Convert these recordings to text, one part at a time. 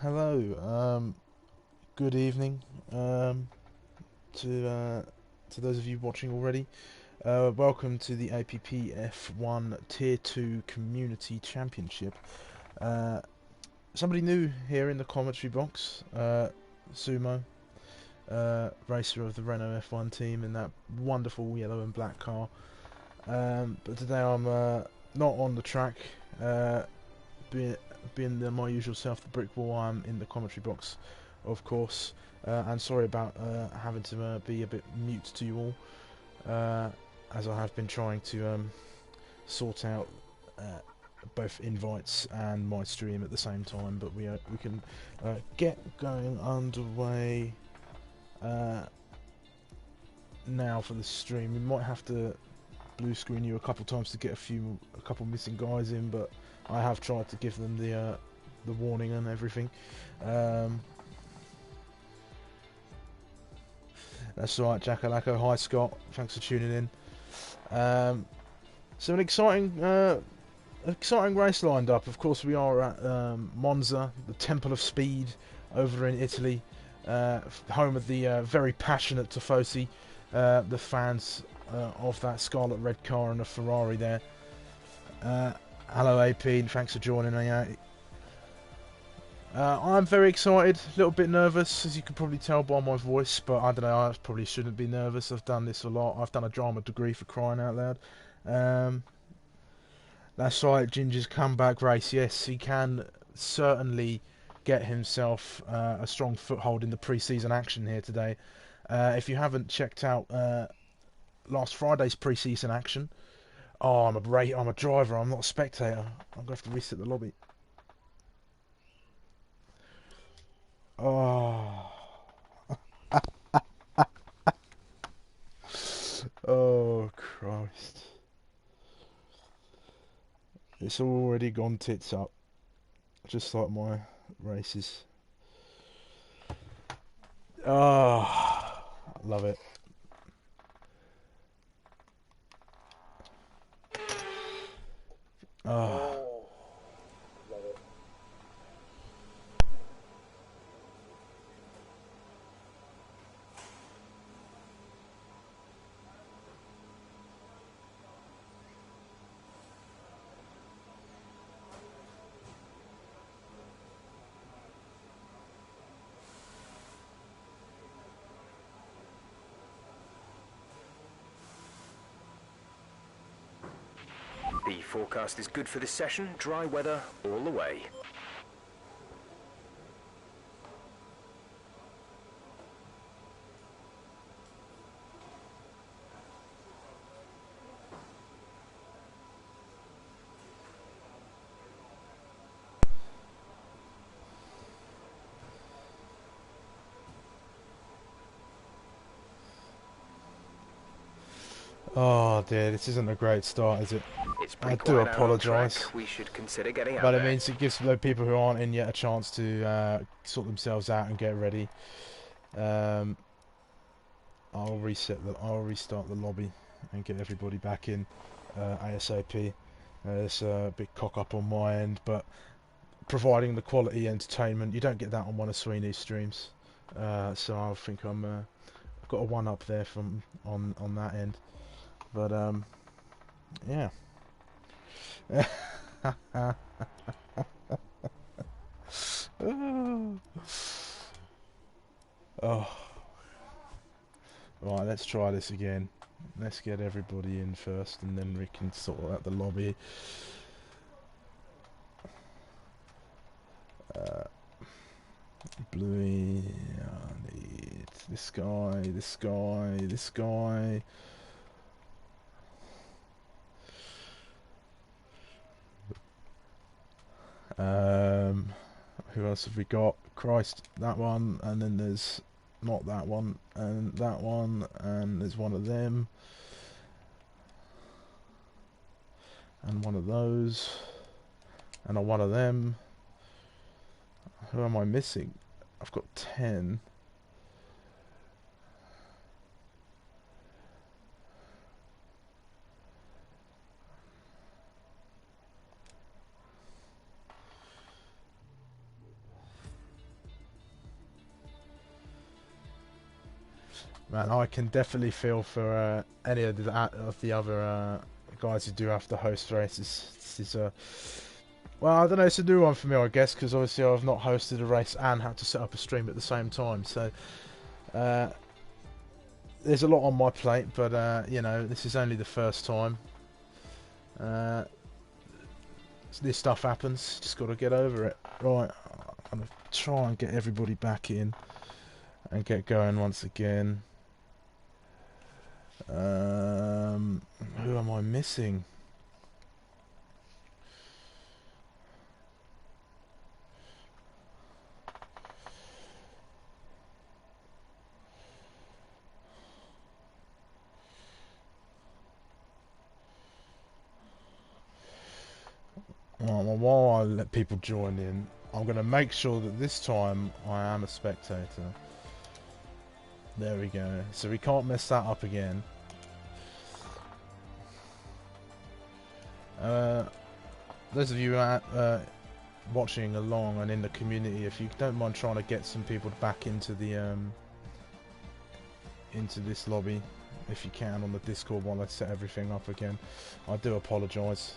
Hello, good evening to those of you watching already. Welcome to the APPF1 Tier 2 Community Championship. Somebody new here in the commentary box, Sumo, racer of the Renault F1 team in that wonderful yellow and black car. But today I'm not on the track, being my usual self, the brick wall. I'm in the commentary box, of course, and sorry about having to be a bit mute to you all, as I have been trying to sort out both invites and my stream at the same time. But we can get going underway now for the stream. We might have to blue screen you a couple times to get a couple missing guys in, but I have tried to give them the warning and everything. That's right, Jackalacko. Hi Scott, thanks for tuning in. So an exciting race lined up. Of course, we are at Monza, the Temple of Speed, over in Italy, home of the very passionate Tifosi, the fans of that scarlet red car and the Ferrari there. Hello AP, and thanks for joining me. I'm very excited, a little bit nervous, as you can probably tell by my voice, but I don't know, I probably shouldn't be nervous. I've done this a lot. I've done a drama degree, for crying out loud. That's right, Ginger's comeback race. Yes, he can certainly get himself a strong foothold in the pre-season action here today. If you haven't checked out last Friday's pre-season action, I'm a driver. I'm not a spectator. I'm gonna have to reset the lobby. Oh, oh Christ! It's already gone tits up, just like my races. Oh, love it. Oh. The forecast is good for this session, dry weather all the way. Oh dear, this isn't a great start, is it? It's I pretty do quiet out on track. apologise. We should consider getting out But it there. means it gives the people who aren't in yet a chance to sort themselves out and get ready. I'll restart the lobby and get everybody back in ASAP. There's a big cock up on my end, but providing the quality entertainment, you don't get that on one of Sweeney's streams. So I think I've got a one up there from on that end. But yeah. Oh. Right, let's try this again. Let's get everybody in first, and then we can sort out the lobby. Bluey, I need this guy, this guy, this guy. Who else have we got? Christ, that one, and then there's not that one, and that one, and there's one of them, and one of those, and a one of them. Who am I missing? I've got 10. Man, I can definitely feel for any of the other guys who do have to host races. This is well, I don't know. It's a new one for me, I guess, because obviously I've not hosted a race and had to set up a stream at the same time. So there's a lot on my plate, but you know, this is only the first time. This stuff happens. Just got to get over it. Right, I'm gonna try and get everybody back in and get going once again. Who am I missing? Well, while I let people join in, I'm going to make sure that this time I am a spectator. There we go. So we can't mess that up again. Those of you watching along and in the community, if you don't mind trying to get some people back into the into this lobby, if you can, on the Discord while I set everything up again, I do apologise.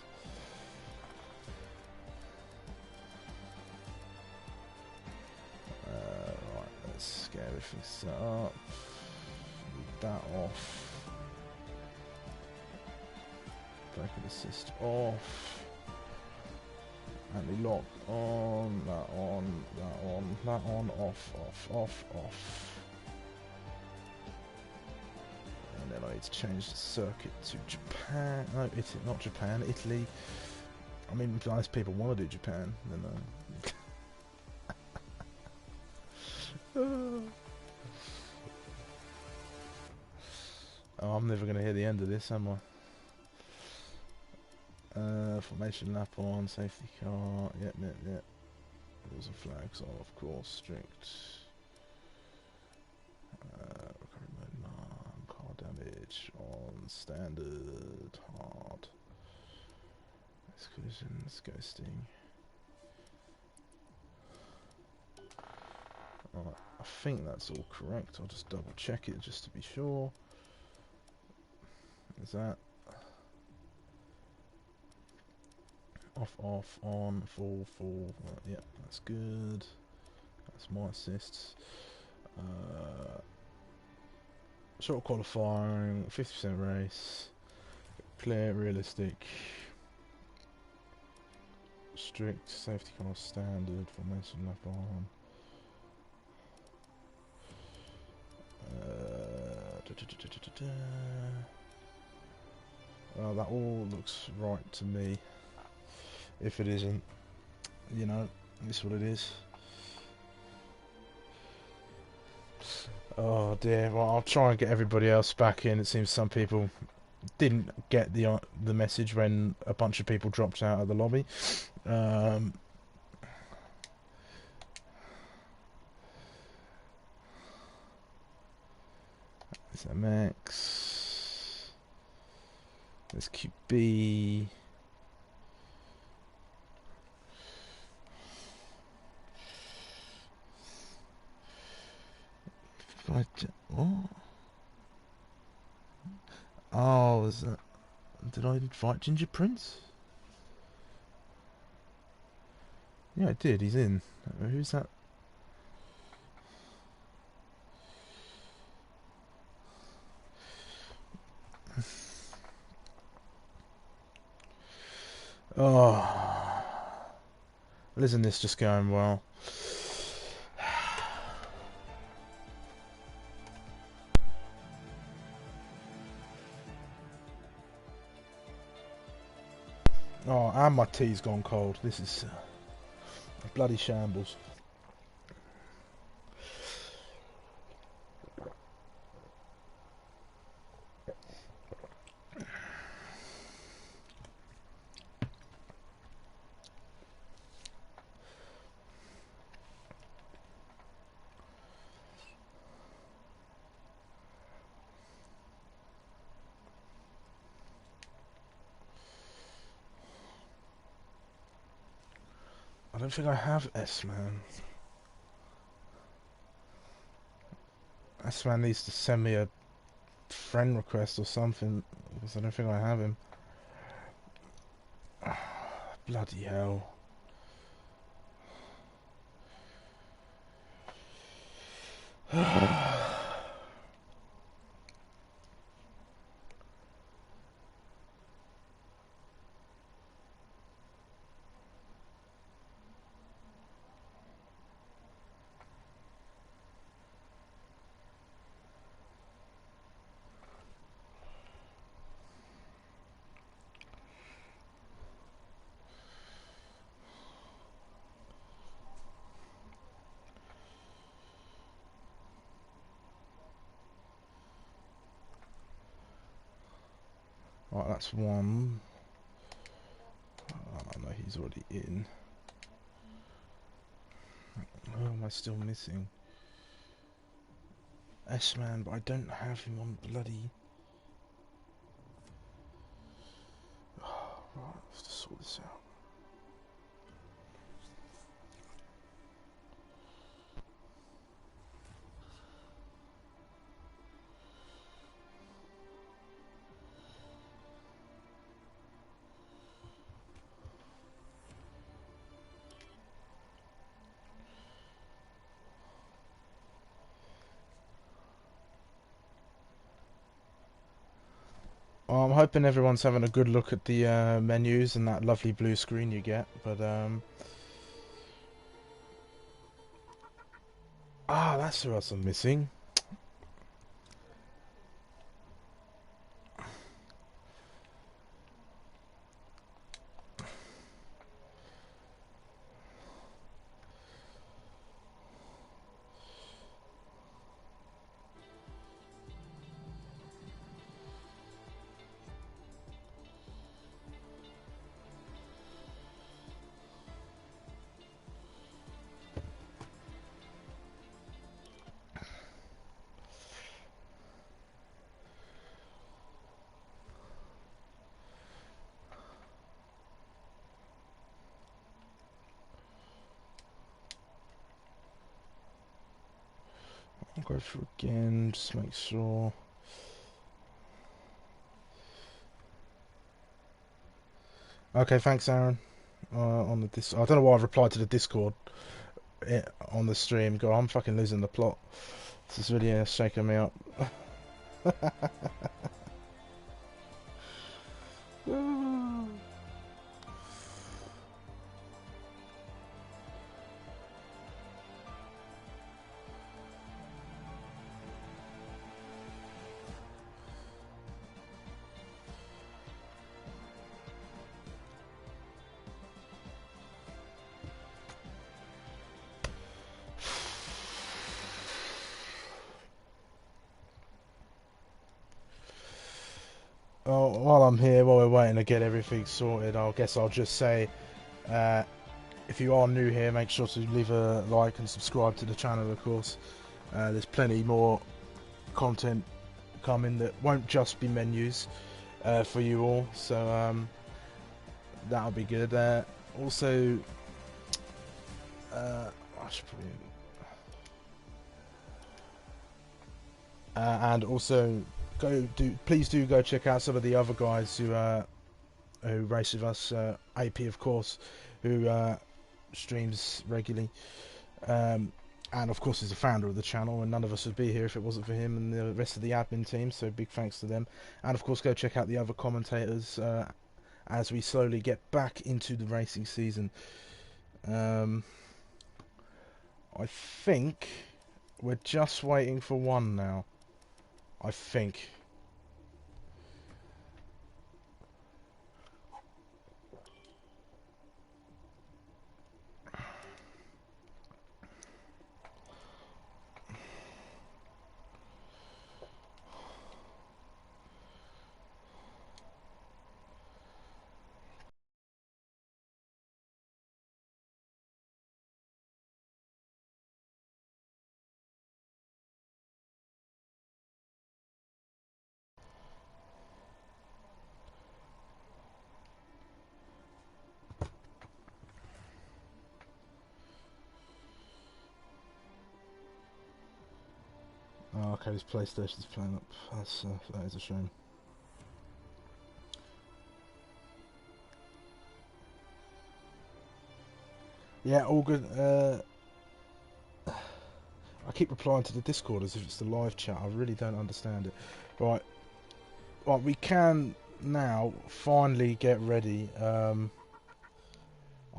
Right, let's get everything set up. Leave that off. Bracket assist off. Anti-lock on, that on, that on, that on, off, off, off, off. And then I need to change the circuit to Japan. No, Italy, not Japan, Italy. I mean, if nice people want to do Japan, then oh, I'm never going to hear the end of this, am I? Formation lap on, safety car, yep. Rules and flags are, of course, strict. Recovery mode none, car damage on standard, hard. Collisions, ghosting. Alright, I think that's all correct. I'll just double check it just to be sure. Is that off, off, on, full, full? Yeah, that's good. That's my assists. Short qualifying, 50% race. Clear, realistic. Strict, safety car standard, formation lap on. Well, that all looks right to me. If it isn't, you know, it's what it is. Oh dear. Well, I'll try and get everybody else back in. It seems some people didn't get the message when a bunch of people dropped out of the lobby. There's MX. There's QB. What? Oh, is that? Did I invite Ginger Prince? Yeah, I did. He's in. Who's that? Oh, well, isn't this just going well? Oh, and my tea's gone cold. This is a bloody shambles. I don't think I have S-Man. This man needs to send me a friend request or something, because I don't think I have him. Bloody hell. Right, that's one. Oh no, he's already in. Who am I still missing? S-Man, but I don't have him on bloody... Right, I have to sort this out. Well, I'm hoping everyone's having a good look at the menus and that lovely blue screen you get, but that's who else I'm missing. I'll go through again, just make sure. Okay, thanks, Aaron. On the I don't know why I've replied to the Discord on the stream. God, I'm fucking losing the plot. This is really shaking me up. Oh, while I'm here, while we're waiting to get everything sorted, I guess I'll just say, if you are new here, make sure to leave a like and subscribe to the channel, of course. There's plenty more content coming that won't just be menus for you all, so that'll be good. Also, I should probably... and also, please do go check out some of the other guys who race with us. AP, of course, who streams regularly, and of course is the founder of the channel, and none of us would be here if it wasn't for him and the rest of the admin team, so big thanks to them. And of course go check out the other commentators as we slowly get back into the racing season. I think we're just waiting for one now, I think. Oh, okay, this PlayStation's playing up. That is a shame. Yeah, all good. I keep replying to the Discord as if it's the live chat. I really don't understand it. Right, we can now finally get ready. I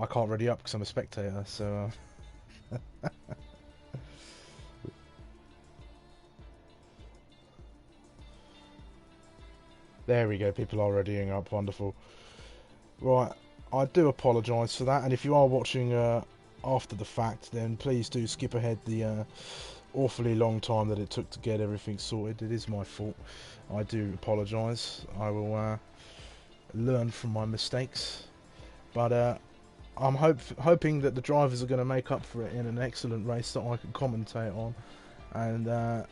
can't ready up because I'm a spectator, so... There we go, people are readying up, wonderful. Right, I do apologise for that, and if you are watching after the fact, then please do skip ahead the awfully long time that it took to get everything sorted. It is my fault. I do apologise. I will learn from my mistakes. But I'm hoping that the drivers are going to make up for it in an excellent race that I can commentate on, and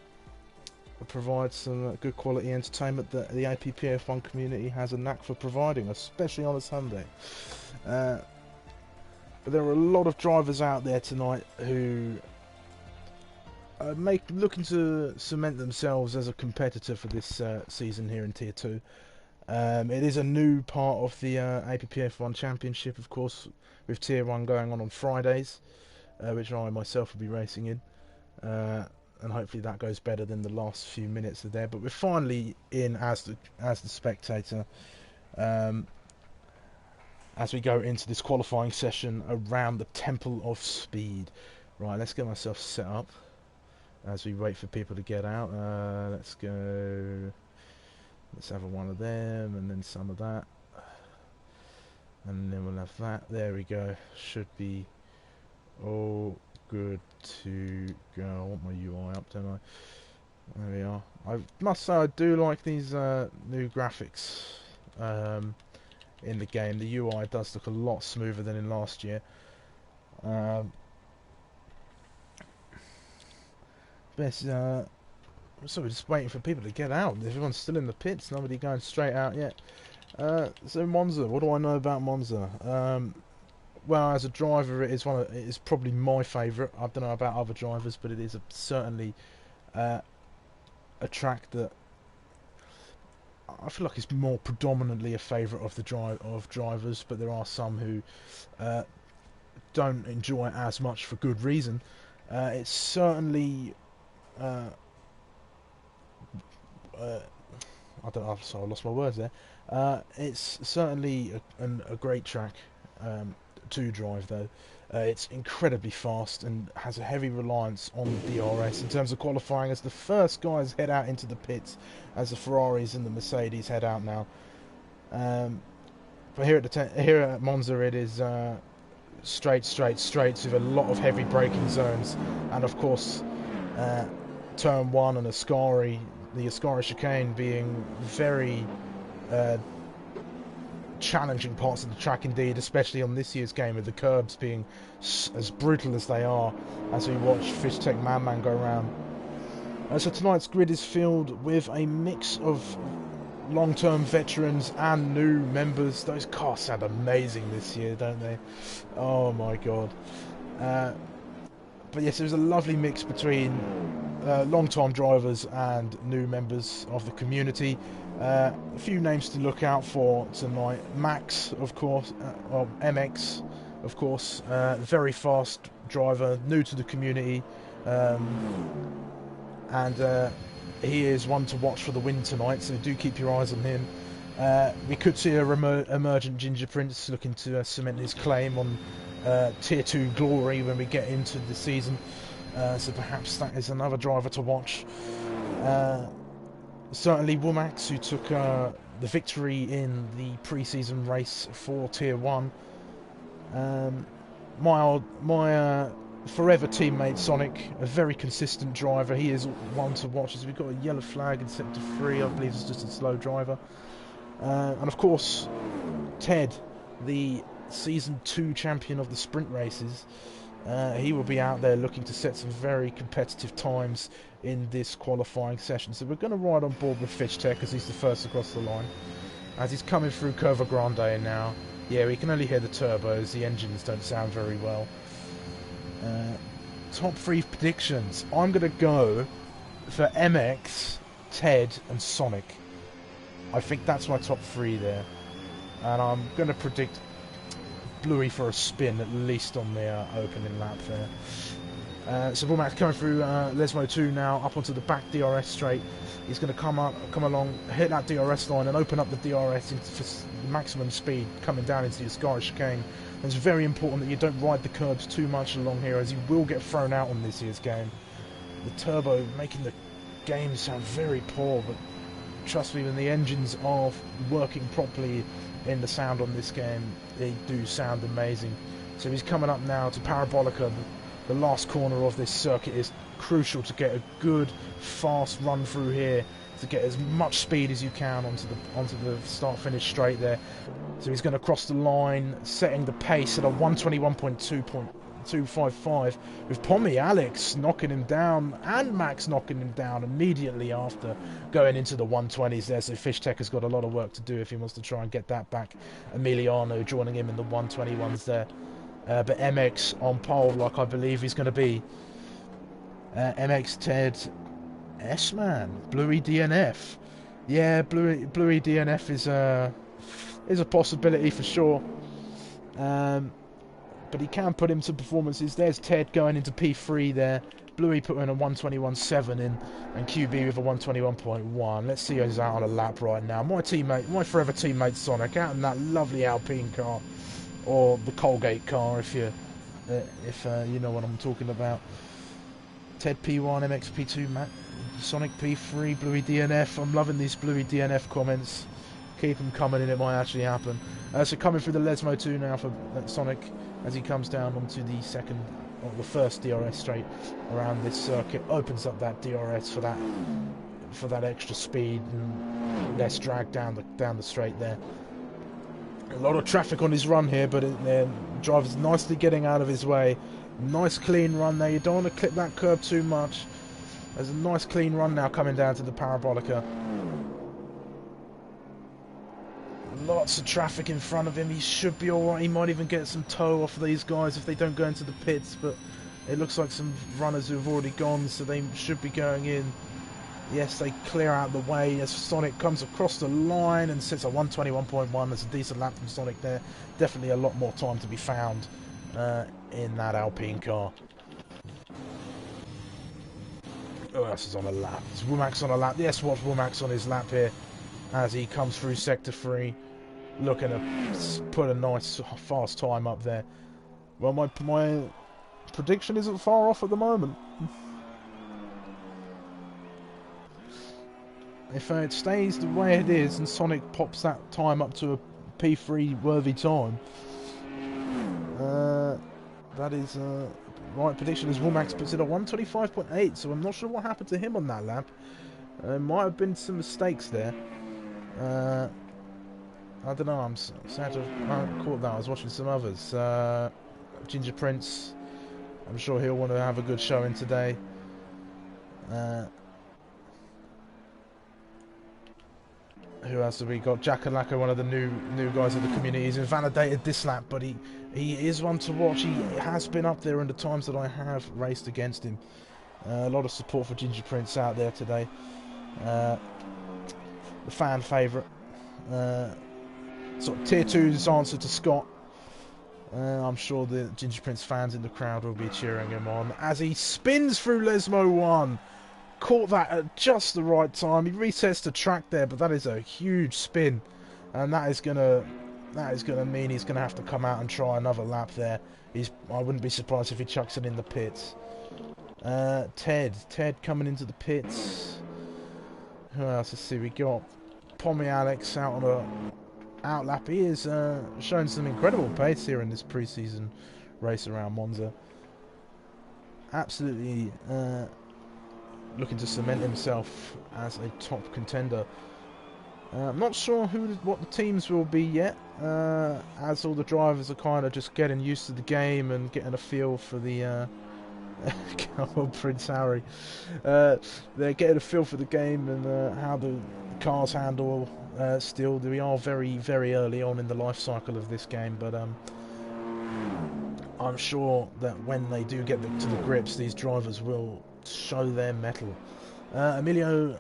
provide some good quality entertainment that the APPF1 community has a knack for providing, especially on a Sunday. But there are a lot of drivers out there tonight who are looking to cement themselves as a competitor for this season here in Tier 2. It is a new part of the APPF1 Championship, of course, with Tier 1 going on Fridays, which I myself will be racing in. And hopefully that goes better than the last few minutes of there. But we're finally in as the spectator, as we go into this qualifying session around the Temple of Speed. Right, let's get myself set up as we wait for people to get out. Let's go. Let's have one of them, and then some of that, and then we'll have that. There we go. Should be all good to go. I want my UI up, don't I? There we are. I must say I do like these new graphics in the game. The UI does look a lot smoother than in last year. So we're just waiting for people to get out. Everyone's still in the pits. Nobody going straight out yet. So Monza, what do I know about Monza? Well, as a driver, it is probably my favourite. I don't know about other drivers, but it is certainly a track that I feel like it's more predominantly a favourite of drivers. But there are some who don't enjoy it as much for good reason. It's certainly I don't know. Sorry, I lost my words there. It's certainly a great track to drive, though. It's incredibly fast and has a heavy reliance on DRS in terms of qualifying, as the first guys head out into the pits, as the Ferraris and the Mercedes head out now. But here at Monza, it is straights with a lot of heavy braking zones, and of course, turn 1 and the Ascari chicane being very challenging parts of the track indeed, especially on this year's game with the curbs being as brutal as they are, as we watch Fishtech Man go around. So tonight's grid is filled with a mix of long-term veterans and new members. Those cars sound amazing this year, don't they? Oh my god. But yes, there's a lovely mix between long-time drivers and new members of the community. A few names to look out for tonight. Max, of course, or MX, of course, very fast driver, new to the community, and he is one to watch for the win tonight, so do keep your eyes on him. We could see a emergent Ginger Prince looking to cement his claim on Tier 2 glory when we get into the season, so perhaps that is another driver to watch. Certainly Womax, who took the victory in the pre-season race for Tier 1. My forever teammate Sonic, a very consistent driver. He is one to watch, as we've got a yellow flag in Sector 3. I believe it's just a slow driver. And of course, Ted, the Season 2 champion of the sprint races. He will be out there looking to set some very competitive times in this qualifying session. So we're going to ride on board with Fishtech as he's the first across the line. As he's coming through Curva Grande now. Yeah, we can only hear the turbos. The engines don't sound very well. Top 3 predictions. I'm going to go for MX, Ted, and Sonic. I think that's my top 3 there. And I'm going to predict Bluey for a spin, at least on the opening lap there. So Womack's coming through Lesmo 2 now, up onto the back DRS straight. He's going to come along, hit that DRS line and open up the DRS for maximum speed coming down into the Ascari chicane. And it's very important that you don't ride the curbs too much along here, as you will get thrown out on this year's game. The turbo making the game sound very poor, but trust me, when the engines are working properly in the sound on this game, they do sound amazing. So he's coming up now to Parabolica. The last corner of this circuit is crucial to get a good, fast run through here, to get as much speed as you can onto the start-finish straight there. So he's going to cross the line, setting the pace at a 121.255, with Pommy Alex knocking him down and Max knocking him down immediately after going into the 120s there. So Fishtech has got a lot of work to do if he wants to try and get that back. Emiliano joining him in the 121s there. But MX on pole, like I believe he's going to be. MX Ted S-Man, Bluey DNF. Yeah, Bluey DNF is a possibility for sure. But he can put him to performances. There's Ted going into P3 there. Bluey putting a 121.7 in, and QB with a 121.1. Let's see who's out on a lap right now. My forever teammate Sonic, out in that lovely Alpine car, or the Colgate car, if you know what I'm talking about. Ted P1, MX P2, Matt, Sonic P3, Bluey DNF. I'm loving these Bluey DNF comments. Keep them coming in, it might actually happen. So coming through the Lesmo 2 now for Sonic, as he comes down onto the the first DRS straight around this circuit. Opens up that DRS for that extra speed and less drag down the straight there. A lot of traffic on his run here, but the driver's nicely getting out of his way. Nice clean run there. You don't want to clip that curb too much. There's a nice clean run now coming down to the Parabolica. Lots of traffic in front of him. He should be alright. He might even get some tow off these guys if they don't go into the pits, but it looks like some runners who have already gone, so they should be going in. Yes, they clear out the way as Sonic comes across the line and sits at 121.1. That's a decent lap from Sonic there. Definitely a lot more time to be found in that Alpine car. Who else is on a lap? Is Womack's on a lap? Yes, watch Womack's on his lap here as he comes through Sector 3, looking to put a nice fast time up there. Well, my prediction isn't far off at the moment. If it stays the way it is and Sonic pops that time up to a P3 worthy time, that is right prediction. As Womack puts it at 125.8, so I'm not sure what happened to him on that lap. Might have been some mistakes there. I don't know, I'm sad to have caught that. I was watching some others. Ginger Prince, I'm sure he'll want to have a good showing today. Who else have we got? Jackalaka, one of the new guys of the community. He's invalidated this lap, but he is one to watch. He has been up there in the times that I have raced against him. A lot of support for Ginger Prince out there today. The fan favourite. Sort of tier 2's answer to Scott. I'm sure the Ginger Prince fans in the crowd will be cheering him on as he spins through Lesmo 1. Caught that at just the right time. He resets the track there, but that is a huge spin, and that is gonna mean he's gonna have to come out and try another lap there. I wouldn't be surprised if he chucks it in the pits. Ted coming into the pits. Who else? Let's see. We got Pommy Alex out on a outlap. He is showing some incredible pace here in this pre-season race around Monza. Absolutely. Looking to cement himself as a top contender. I'm not sure what the teams will be yet, as all the drivers are kind of just getting used to the game and getting a feel for the Prince Harry. They're getting a feel for the game and how the cars handle. Still, we are very, very early on in the life cycle of this game, but I'm sure that when they do get to the grips, these drivers will show their mettle Emilio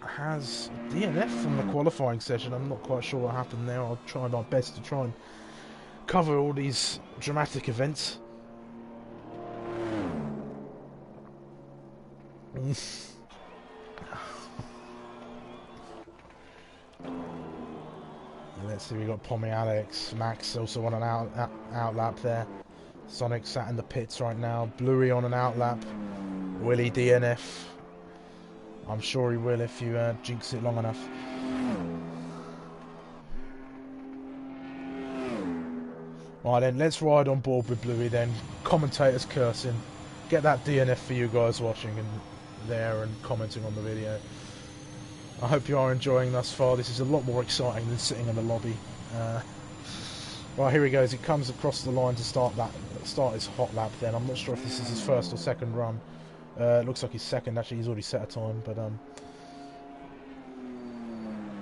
has DNF from the qualifying session. I'm not quite sure what happened there. I'll try my best to try and cover all these dramatic events. Let's see, we got Pommy Alex, Max also on an out lap there. Sonic sat in the pits right now. Bluey on an out lap. Willie DNF. I'm sure he will if you jinx it long enough. Right then, let's ride on board with Bluey then. Commentators cursing. Get that DNF for you guys watching and there and commenting on the video. I hope you are enjoying thus far. This is a lot more exciting than sitting in the lobby. Right, here he goes. He comes across the line to start his hot lap then. I'm not sure if this is his first or second run. It looks like he's second, actually. He's already set a time, but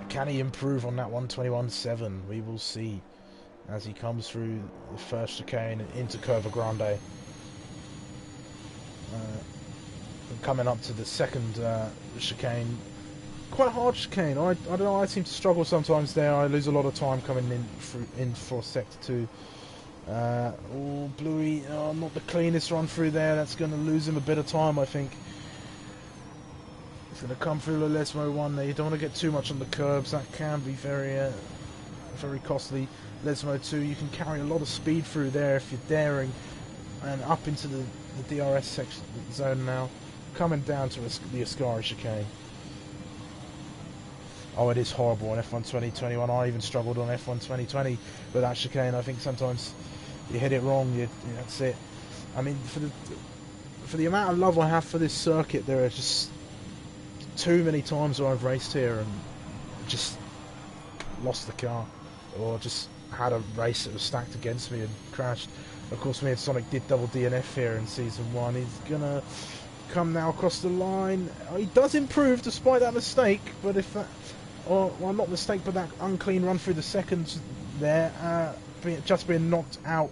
can he improve on that 1:21.7? We will see as he comes through the first chicane into Curva Grande. Coming up to the second chicane. Quite a hard chicane. I don't know, I seem to struggle sometimes there. I lose a lot of time coming in for sector 2. Oh, Bluey, not the cleanest run through there. That's going to lose him a bit of time, I think. He's going to come through the Lesmo 1 there. You don't want to get too much on the curbs. That can be very costly. Lesmo 2, you can carry a lot of speed through there if you're daring. And up into the DRS section zone now. Coming down to the Ascari chicane. Oh, it is horrible on F1 2021. I even struggled on F1 2020 with that chicane. I think sometimes you hit it wrong, that's it. I mean, for the amount of love I have for this circuit, there are just too many times where I've raced here and just lost the car, or just had a race that was stacked against me and crashed. Of course, me and Sonic did double DNF here in Season 1. He's gonna come now across the line. He does improve despite that mistake, but if that... Or, well, not mistake, but that unclean run through the seconds there, just being knocked out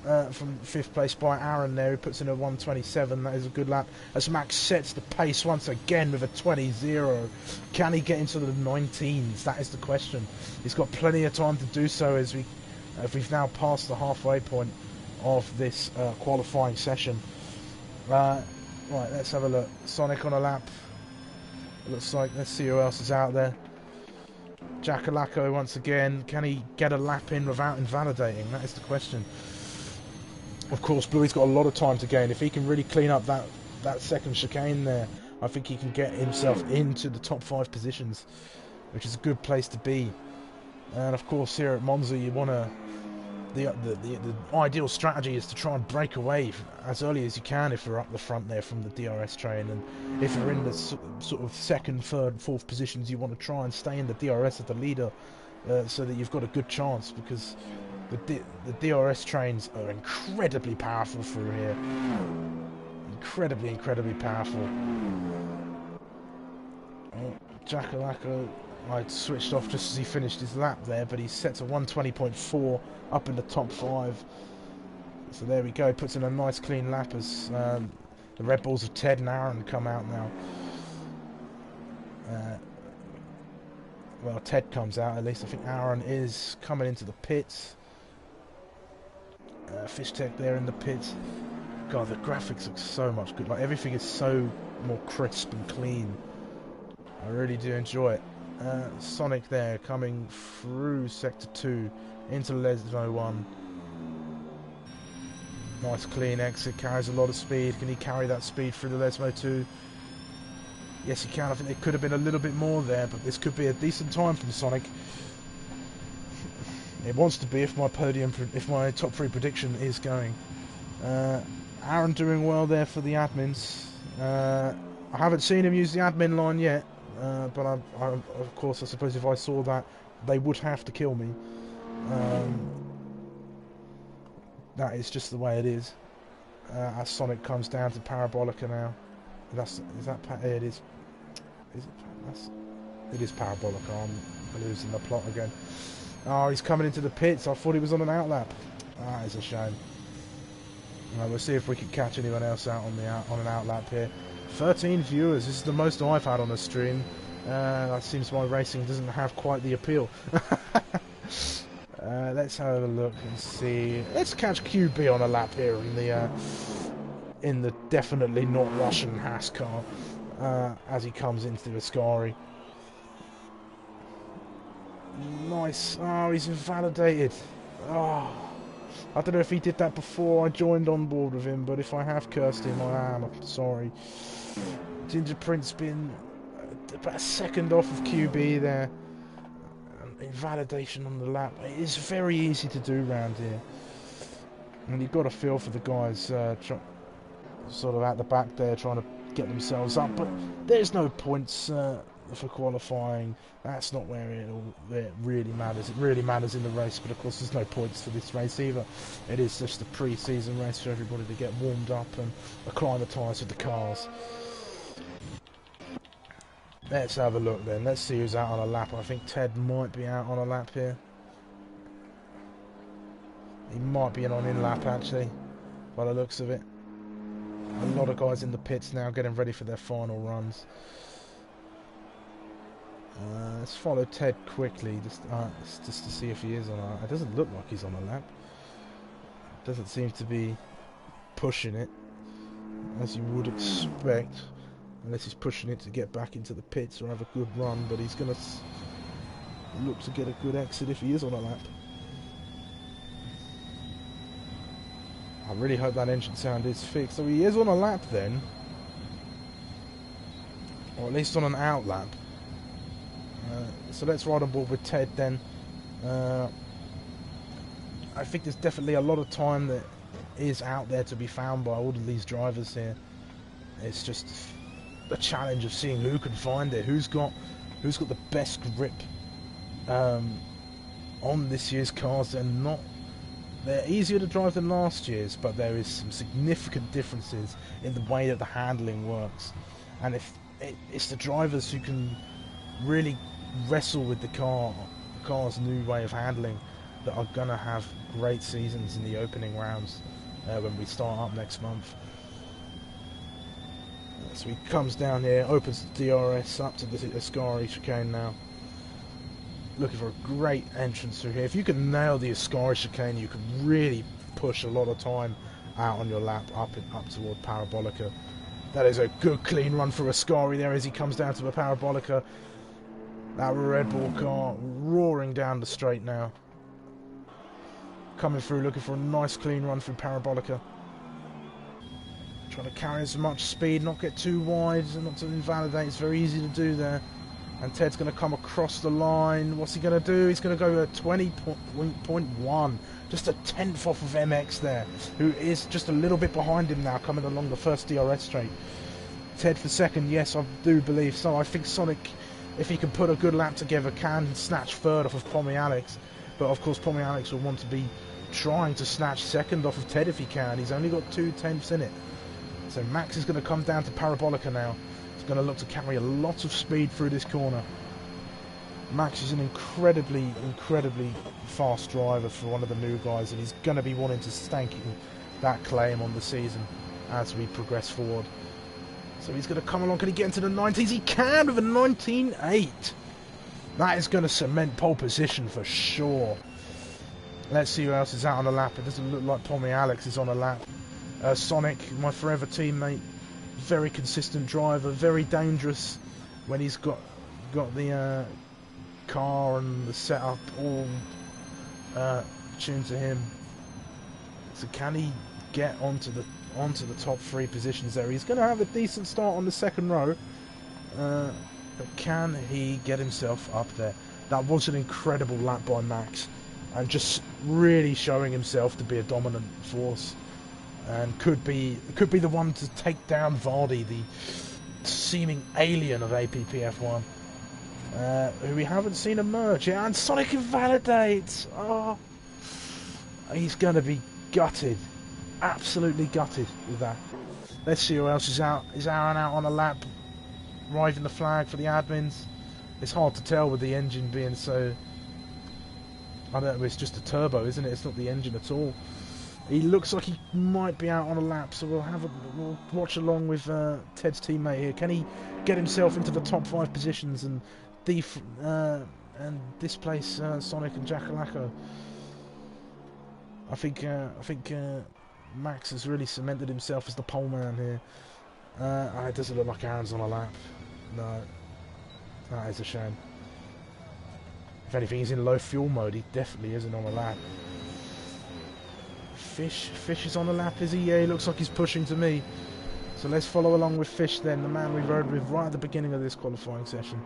from 5th place by Aaron there, who puts in a 1:27. That is a good lap. As Max sets the pace once again with a 20.0. Can he get into the 19s? That is the question. He's got plenty of time to do so as we've now passed the halfway point of this qualifying session. Right, let's have a look. Sonic on a lap. Looks like, let's see who else is out there. Jackalacco once again. Can he get a lap in without invalidating? That is the question. Of course, Bluey's got a lot of time to gain. If he can really clean up that second chicane there, I think he can get himself into the top 5 positions, which is a good place to be. And of course, here at Monza, you want to... The ideal strategy is to try and break away as early as you can if you're up the front there from the DRS train, and if you're in the sort of second, third, fourth positions, you want to try and stay in the DRS of the leader so that you've got a good chance, because the DRS trains are incredibly powerful through here. Incredibly powerful. Oh, Jackalacco, I switched off just as he finished his lap there, but he's set to 1:20.4 up in the top 5. So there we go, puts in a nice clean lap as the Red Bulls of Ted and Aaron come out now. Well, Ted comes out at least. I think Aaron is coming into the pits. Fish Tech there in the pits. God, the graphics look so much good. Like, everything is so more crisp and clean. I really do enjoy it. Sonic there coming through Sector 2 into Lesmo 1. Nice clean exit, carries a lot of speed. Can he carry that speed through the Lesmo 2? Yes, he can. I think there could have been a little bit more there, but this could be a decent time from Sonic. It wants to be if my top 3 prediction is going. Aaron doing well there for the admins. I haven't seen him use the admin line yet. But of course, I suppose if I saw that, they would have to kill me. That is just the way it is. As Sonic comes down to Parabolica now. It is. It is Parabolica. I'm losing the plot again. Oh, he's coming into the pits. I thought he was on an outlap. That is a shame. We'll see if we can catch anyone else out on an outlap here. 13 viewers. This is the most I've had on a stream. That seems my racing doesn't have quite the appeal. Let's have a look and see. Let's catch QB on a lap here in the definitely not Russian Haas car as he comes into the Ascari. Nice. Oh, he's invalidated. Oh, I don't know if he did that before I joined on board with him, but if I have cursed him, I am. I'm sorry. Ginger Prince been about a second off of QB there. Invalidation on the lap. It is very easy to do round here, and you've got a feel for the guys sort of at the back there trying to get themselves up, but there's no points for qualifying. That's not where it really matters. It really matters in the race, but of course there's no points for this race either. It is just a pre-season race for everybody to get warmed up and acclimatised with the cars. Let's have a look then. Let's see who's out on a lap. I think Ted might be out on a lap here. He might be on in-lap actually, by the looks of it. A lot of guys in the pits now getting ready for their final runs. Let's follow Ted quickly, just to see if he is on a... It doesn't look like he's on a lap. Doesn't seem to be pushing it, as you would expect. Unless he's pushing it to get back into the pits or have a good run, but he's going to look to get a good exit if he is on a lap. I really hope that engine sound is fixed. So he is on a lap then. Or at least on an out lap. So let's ride on board with Ted then. I think there's definitely a lot of time that is out there to be found by all of these drivers here. It's just a challenge of seeing who can find it, who's got the best grip on this year's cars. They're easier to drive than last year's, but there is some significant differences in the way that the handling works. And if it's the drivers who can really wrestle with the car's new way of handling that are gonna have great seasons in the opening rounds when we start up next month. So he comes down here, opens the DRS up to the Ascari chicane now. Looking for a great entrance through here. If you can nail the Ascari chicane, you can really push a lot of time out on your lap up toward Parabolica. That is a good clean run for Ascari there as he comes down to the Parabolica. That Red Bull car roaring down the straight now. Coming through, looking for a nice clean run through Parabolica. Trying to carry as much speed, not get too wide, and not to invalidate. It's very easy to do there. And Ted's going to come across the line. What's he going to do? He's going to go at 20.1. Just a tenth off of MX there, who is just a little bit behind him now, coming along the first DRS straight. Ted for second, yes, I do believe so. I think Sonic, if he can put a good lap together, can snatch third off of Pommy Alex. But of course, Pommy Alex will want to be trying to snatch second off of Ted if he can. He's only got 2 tenths in it. So Max is going to come down to Parabolica now. He's going to look to carry a lot of speed through this corner. Max is an incredibly fast driver for one of the new guys, and he's going to be wanting to stank that claim on the season as we progress forward. So he's going to come along. Can he get into the 90s? He can with a 19.8. That is going to cement pole position for sure. Let's see who else is out on the lap. It doesn't look like Pommy Alex is on a lap. Sonic, my forever teammate, very consistent driver, very dangerous when he's got the car and the setup all tuned to him. So can he get onto the top 3 positions there? He's going to have a decent start on the second row, but can he get himself up there? That was an incredible lap by Max, and just really showing himself to be a dominant force. And could be the one to take down Vardy, the seeming alien of APPF1, who we haven't seen emerge yet. And Sonic invalidates. Oh, he's going to be gutted, absolutely gutted with that. Let's see who else is out. Is Aaron out on a lap, waving the flag for the admins? It's hard to tell with the engine being so... I don't know. It's just a turbo, isn't it? It's not the engine at all. He looks like he might be out on a lap, so we'll watch along with Ted's teammate here. Can he get himself into the top 5 positions and displace Sonic and Jackalacko? I think Max has really cemented himself as the pole man here. It doesn't look like Aaron's on a lap. No, that is a shame. If anything, he's in low fuel mode. He definitely isn't on a lap. Fish is on a lap, is he? Yeah, he looks like he's pushing to me. So let's follow along with Fish then, the man we rode with right at the beginning of this qualifying session.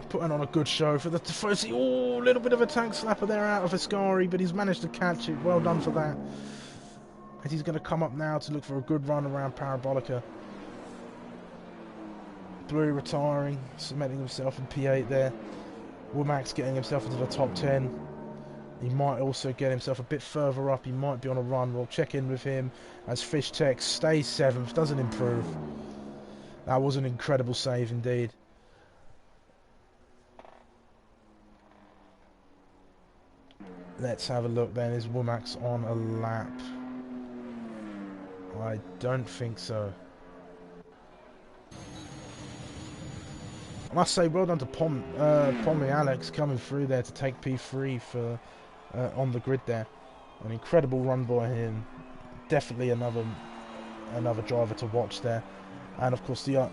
Putting on a good show for the Tifosi. Oh, a little bit of a tank slapper there out of Ascari, but he's managed to catch it. Well done for that. And he's going to come up now to look for a good run around Parabolica. Bluey retiring, cementing himself in P8 there. Womack's getting himself into the top 10. He might also get himself a bit further up. He might be on a run. We'll check in with him as Fish Tech stays 7th, doesn't improve. That was an incredible save indeed. Let's have a look then. Is Womack's on a lap? I don't think so. I must say, well done to Pommy Alex coming through there to take P3 for on the grid there. An incredible run by him. Definitely another driver to watch there. And of course the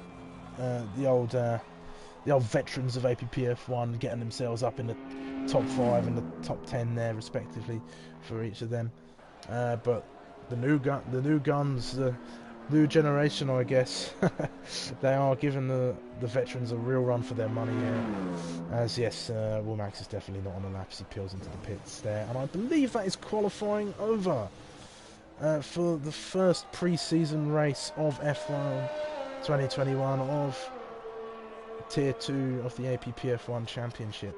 old veterans of APPF1 getting themselves up in the top 5 and the top 10 there respectively for each of them. But the new guns, the new generation, I guess, they are giving the veterans a real run for their money here. As yes, Womack is definitely not on the lap as he peels into the pits there, and I believe that is qualifying over for the first pre-season race of F1 2021 of Tier 2 of the APPF1 Championship.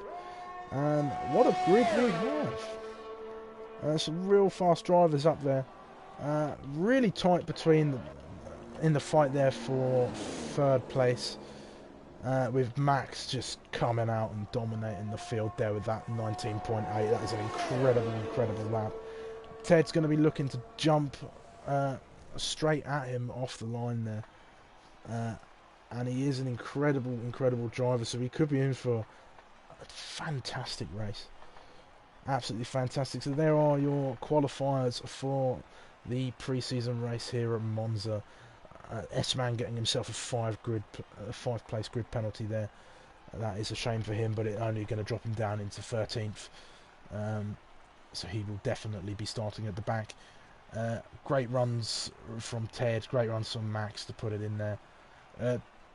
And what a grid we have! Some real fast drivers up there. Really tight in the fight there for 3rd place, with Max just coming out and dominating the field there with that 19.8. That is an incredible lap. Ted's going to be looking to jump straight at him off the line there, and he is an incredible driver, so he could be in for a fantastic race. Absolutely fantastic. So there are your qualifiers for the pre-season race here at Monza. S-Man getting himself a 5 place grid penalty there. That is a shame for him, but it's only going to drop him down into 13th. So he will definitely be starting at the back. Great runs from Ted, great runs from Max to put it in there.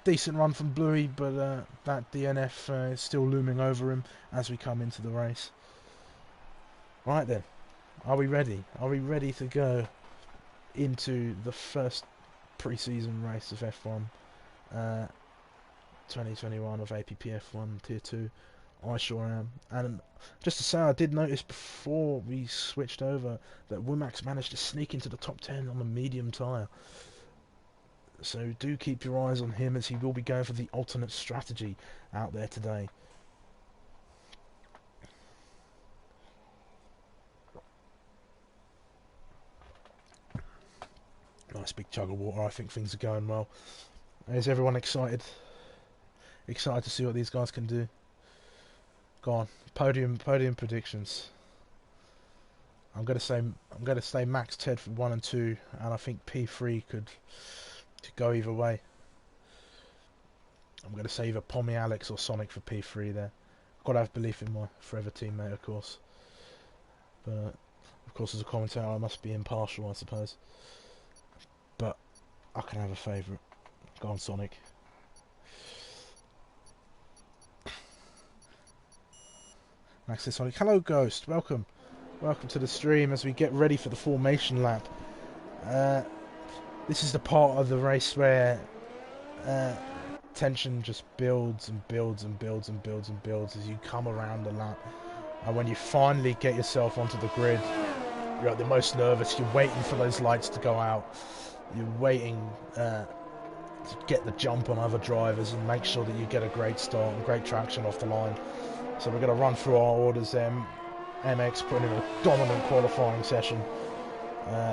Decent run from Bluey, but that DNF is still looming over him as we come into the race. Right then, are we ready? Are we ready to go into the first pre-season race of F1 2021 of APPF1 Tier 2? I sure am. And just to say, I did notice before we switched over that Womack's managed to sneak into the top 10 on a medium tyre. So do keep your eyes on him, as he will be going for the alternate strategy out there today. Nice big chug of water. I think things are going well. Is everyone excited? Excited to see what these guys can do. Go on, podium predictions. I'm gonna say Max Ted for 1 and 2, and I think P3 could go either way. I'm gonna say either Pommy Alex or Sonic for P3 there. I've got to have belief in my forever teammate, of course. But of course, as a commentator, I must be impartial, I suppose. But I can have a favourite. Go on, Sonic. Max says Sonic. Hello, Ghost. Welcome. Welcome to the stream as we get ready for the formation lap. This is the part of the race where tension just builds and builds and builds and builds and builds as you come around the lap. And when you finally get yourself onto the grid, you're at the most nervous. You're waiting for those lights to go out. You're waiting to get the jump on other drivers and make sure that you get a great start and great traction off the line. So we're going to run through our orders. MX putting in a dominant qualifying session.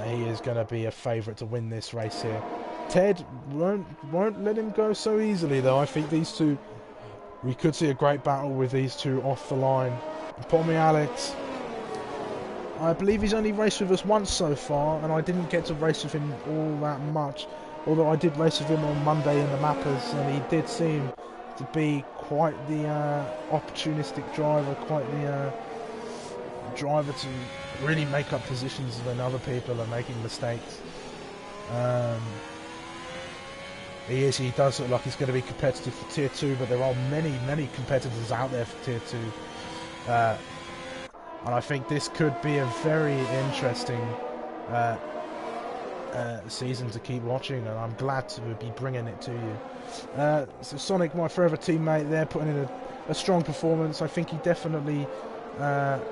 He is going to be a favourite to win this race here. Ted won't let him go so easily, though. I think these two, we could see a great battle with these two off the line. Pommy Alex, I believe he's only raced with us once so far, and I didn't get to race with him all that much. Although I did race with him on Monday in the Mappers, and he did seem to be quite the opportunistic driver, quite the driver to really make up positions when other people are making mistakes. He does look like he's going to be competitive for Tier 2, but there are many competitors out there for Tier 2. And I think this could be a very interesting season to keep watching, and I'm glad to be bringing it to you. So Sonic, my forever teammate there, putting in a strong performance. I think he definitely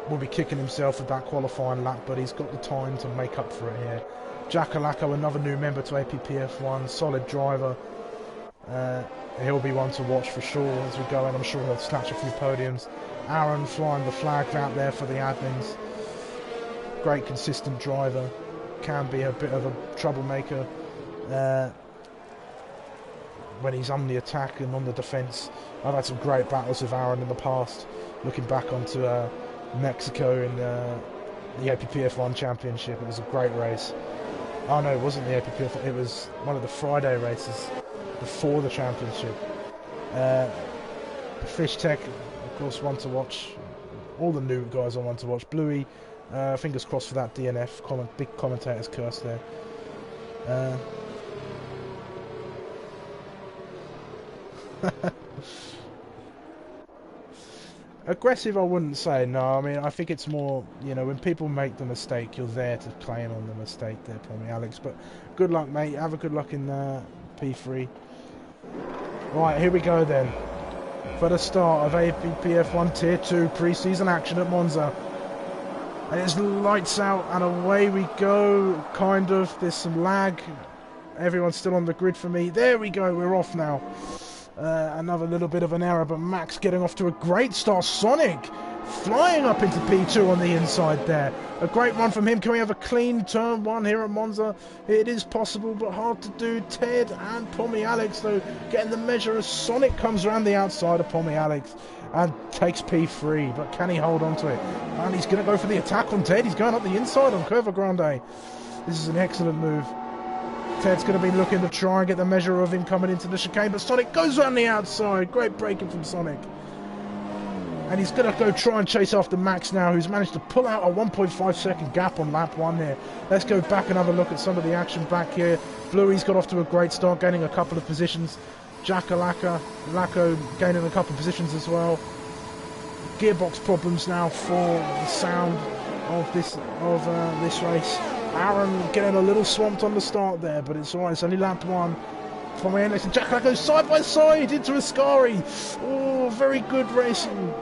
will be kicking himself with that qualifying lap, but he's got the time to make up for it here. Jackalacco, another new member to APPF1, solid driver. He'll be one to watch for sure as we go, and I'm sure he'll snatch a few podiums. Aaron flying the flag out there for the admins. Great consistent driver. Can be a bit of a troublemaker when he's on the attack and on the defence. I've had some great battles with Aaron in the past. Looking back onto Mexico in the APPF1 Championship, it was a great race. Oh no, it wasn't the APPF, it was one of the Friday races before the championship. Fish Tech, of course, one to watch. All the new guys are one to watch. Bluey, fingers crossed for that DNF. Big commentator's curse there. Aggressive, I wouldn't say. No, I mean, I think it's more, you know, when people make the mistake, you're there to claim on the mistake there, Pommy Alex. But good luck, mate. Have a good luck in P3. Right, here we go then. For the start of APPF1 Tier 2 pre-season action at Monza. And it's lights out and away we go, kind of. There's some lag. Everyone's still on the grid for me. There we go, we're off now. Another little bit of an error, but Max getting off to a great start. Sonic flying up into P2 on the inside there. A great run from him. Can we have a clean turn one here at Monza? It is possible, but hard to do. Ted and Pommy Alex, though, getting the measure as Sonic comes around the outside of Pommy Alex and takes P3, but can he hold on to it? And he's going to go for the attack on Ted. He's going up the inside on Curva Grande. This is an excellent move. Ted's going to be looking to try and get the measure of him coming into the chicane, but Sonic goes around the outside. Great braking from Sonic. And he's going to go try and chase after Max now, who's managed to pull out a 1.5 second gap on lap 1 here. Let's go back and have a look at some of the action back here. Bluey's got off to a great start, gaining a couple of positions. Jackalacco gaining a couple of positions as well. Gearbox problems now for the sound of this race. Aaron getting a little swamped on the start there, but it's alright, it's only lap 1. From Alex and Jack goes side by side into Ascari. Oh, very good racing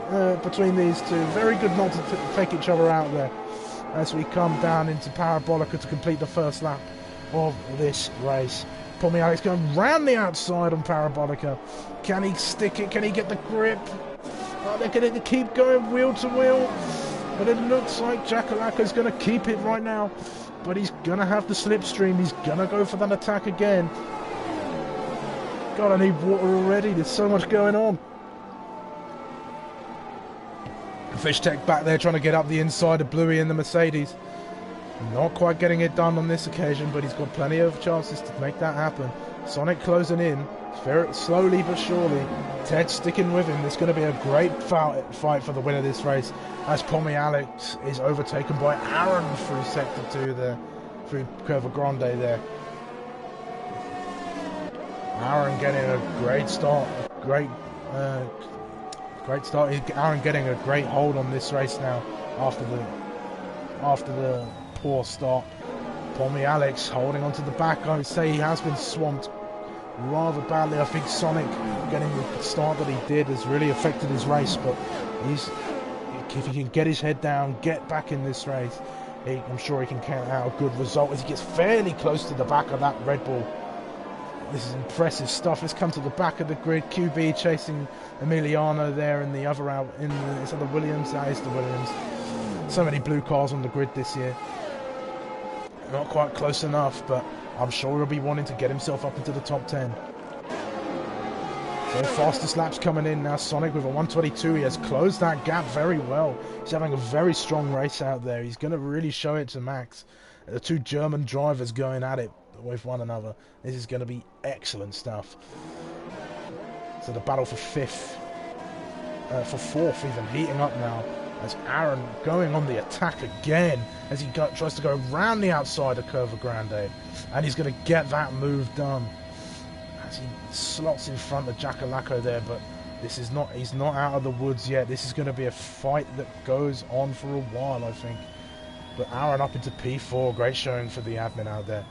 between these two. Very good not to take each other out there as we come down into Parabolica to complete the first lap of this race. Pommy Alex going round the outside on Parabolica. Can he stick it? Can he get the grip? Oh, they're going to keep going wheel to wheel. But it looks like Jackalacco's going to keep it right now. But he's going to have the slipstream. He's going to go for that attack again. God, I need water already. There's so much going on. Fish Tech back there trying to get up the inside of Bluey in the Mercedes. Not quite getting it done on this occasion, but he's got plenty of chances to make that happen. Sonic closing in, very slowly but surely. Ted sticking with him. There's going to be a great fight for the win of this race as Pommy Alex is overtaken by Aaron through Sector 2 there, through Curva Grande there. Aaron getting a great start, great start. Aaron getting a great hold on this race now after the poor start. Pommy Alex holding onto the back. I would say he has been swamped rather badly. I think Sonic getting the start that he did has really affected his race, but if he can get his head down, get back in this race, I'm sure he can count out a good result as he gets fairly close to the back of that Red Bull. This is impressive stuff. Let's come to the back of the grid. QB chasing Emiliano there in the other out. Is that the Williams? That is the Williams. So many blue cars on the grid this year. Not quite close enough, but I'm sure he'll be wanting to get himself up into the top 10. So fastest laps coming in now. Sonic with a 122. He has closed that gap very well. He's having a very strong race out there. He's going to really show it to Max. The two German drivers going at it with one another. This is going to be excellent stuff. So the battle for fifth, for fourth even, heating up now. As Aaron going on the attack again as he tries to go round the outside of Curva Grande. And he's going to get that move done. As he slots in front of Jackalacco there, but this is not, he's not out of the woods yet. This is going to be a fight that goes on for a while, I think. But Aaron up into P4, great showing for the admin out there.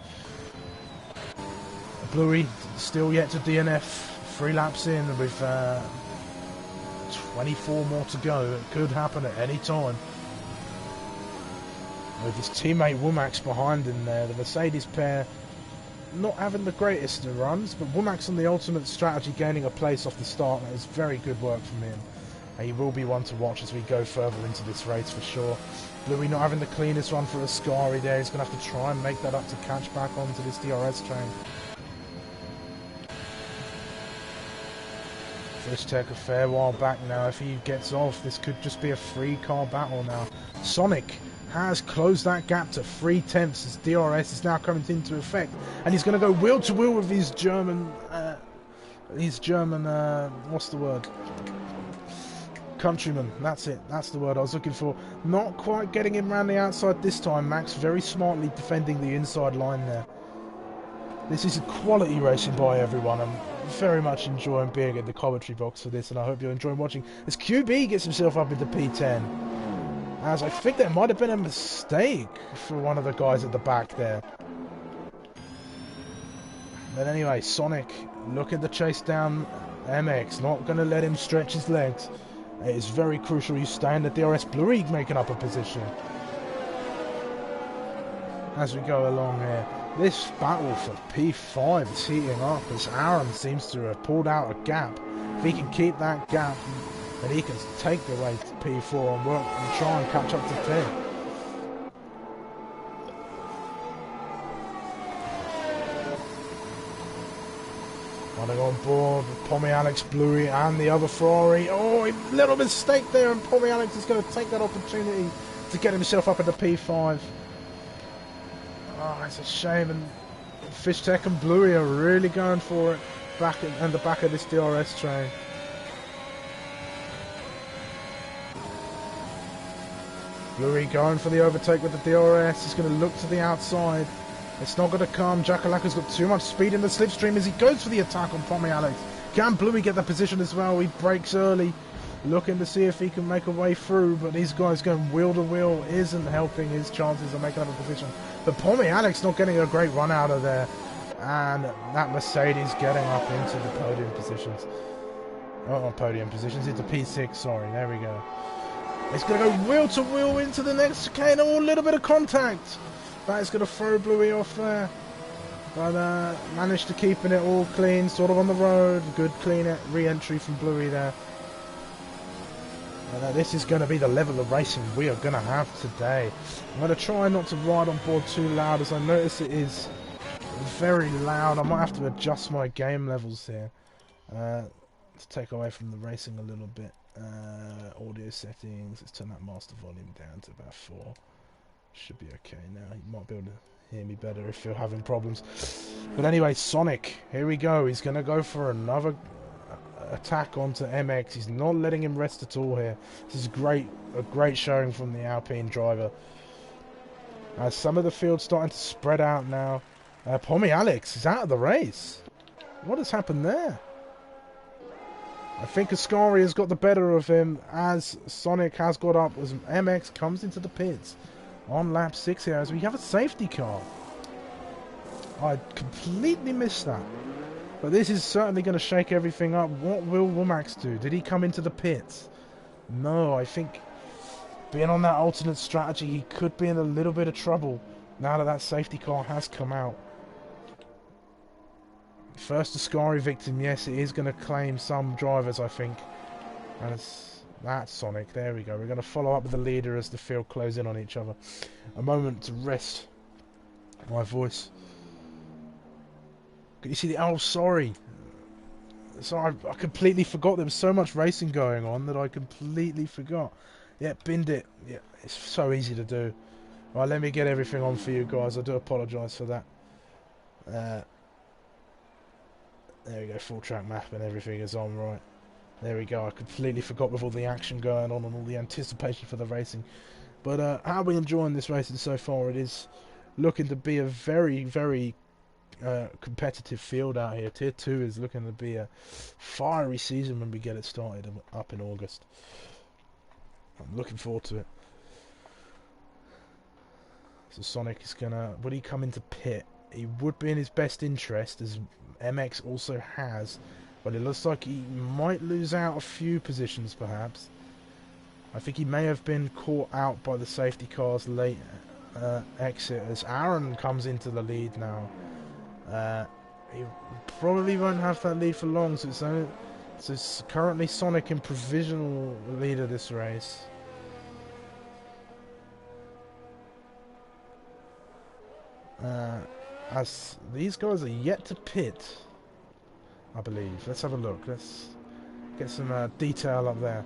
Bluey still yet to DNF, 3 laps in with 24 more to go. It could happen at any time. With his teammate Womack behind him there, the Mercedes pair not having the greatest of runs, but Womack's on the ultimate strategy, gaining a place off the start. That is very good work from him. He will be one to watch as we go further into this race for sure. Bluey not having the cleanest run for Ascari there. He's going to have to try and make that up to catch back onto this DRS train. Fish Tech a fair while back now. If he gets off, this could just be a 3-car battle now. Sonic has closed that gap to 3/10 as DRS is now coming into effect, and he's going to go wheel to wheel with his German, what's the word? Countryman. That's it. That's the word I was looking for. Not quite getting him around the outside this time. Max very smartly defending the inside line there. This is a quality racing by everyone. I'm very much enjoying being in the commentary box for this, and I hope you're enjoying watching as QB gets himself up into P10. As I think there might have been a mistake for one of the guys at the back there. But anyway, Sonic looking to chase down MX. Not going to let him stretch his legs. It is very crucial you stay in the DRS. Blue making up a position as we go along here. This battle for P5 is heating up as Aaron seems to have pulled out a gap. If he can keep that gap, then he can take the way to P4 and work and try and catch up to 10. Running on board with Pommy Alex, Bluey and the other Ferrari. Oh, a little mistake there, and Pommy Alex is going to take that opportunity to get himself up at the P5. Oh, it's a shame, and Fish Tech and Bluey are really going for it back in the back of this DRS train. Bluey going for the overtake with the DRS. He's going to look to the outside. It's not going to come. Jackalacco's got too much speed in the slipstream as he goes for the attack on Pommy Alex. Can Bluey get the position as well? He brakes early, looking to see if he can make a way through, but these guys going wheel to wheel isn't helping his chances of making up a position. But Pommy Alex not getting a great run out of there, and that Mercedes getting up into the podium positions. Oh, not podium positions, into P6, sorry, there we go. It's going to go wheel to wheel into the next chicane. Oh, a little bit of contact. That is going to throw Bluey off there. But managed to keeping it all clean, sort of on the road. Good clean re-entry from Bluey there. And this is going to be the level of racing we are going to have today. I'm going to try not to ride on board too loud, as I notice it is very loud. I might have to adjust my game levels here to take away from the racing a little bit. Audio settings, let's turn that master volume down to about 4. Should be okay now. You might be able to hear me better if you're having problems. But anyway, Sonic, here we go. He's going to go for another attack onto MX. He's not letting him rest at all here. This is a great showing from the Alpine driver. Some of the field's starting to spread out now. Pommy Alex is out of the race. What has happened there? I think Ascari has got the better of him as Sonic has got up as MX comes into the pits on lap 6 here as we have a safety car. I completely missed that. But this is certainly going to shake everything up. What will Womack do? Did he come into the pits? No, I think being on that alternate strategy, he could be in a little bit of trouble now that that safety car has come out. First Ascari victim, yes, it is going to claim some drivers, I think. And that's Sonic. There we go. We're going to follow up with the leader as the field close in on each other. A moment to rest my voice. Can you see the... Oh, sorry. Sorry, I completely forgot. There was so much racing going on that I completely forgot. Yeah, binned it. Yeah, it's so easy to do. Right, let me get everything on for you guys. I do apologise for that. There we go, full track map and everything is on, right. There we go, I completely forgot with all the action going on and all the anticipation for the racing. But how are we enjoying this racing so far? It is looking to be a very, very competitive field out here. Tier 2 is looking to be a fiery season when we get it started up in August. I'm looking forward to it. So Sonic is gonna... Would he come into pit? He would be in his best interest, as MX also has, but it looks like he might lose out a few positions perhaps. I think he may have been caught out by the safety car's late exit as Aaron comes into the lead now. He probably won't have that lead for long, so it's currently Sonic in provisional lead of this race. As these guys are yet to pit, I believe. Let's have a look. Let's get some detail up there.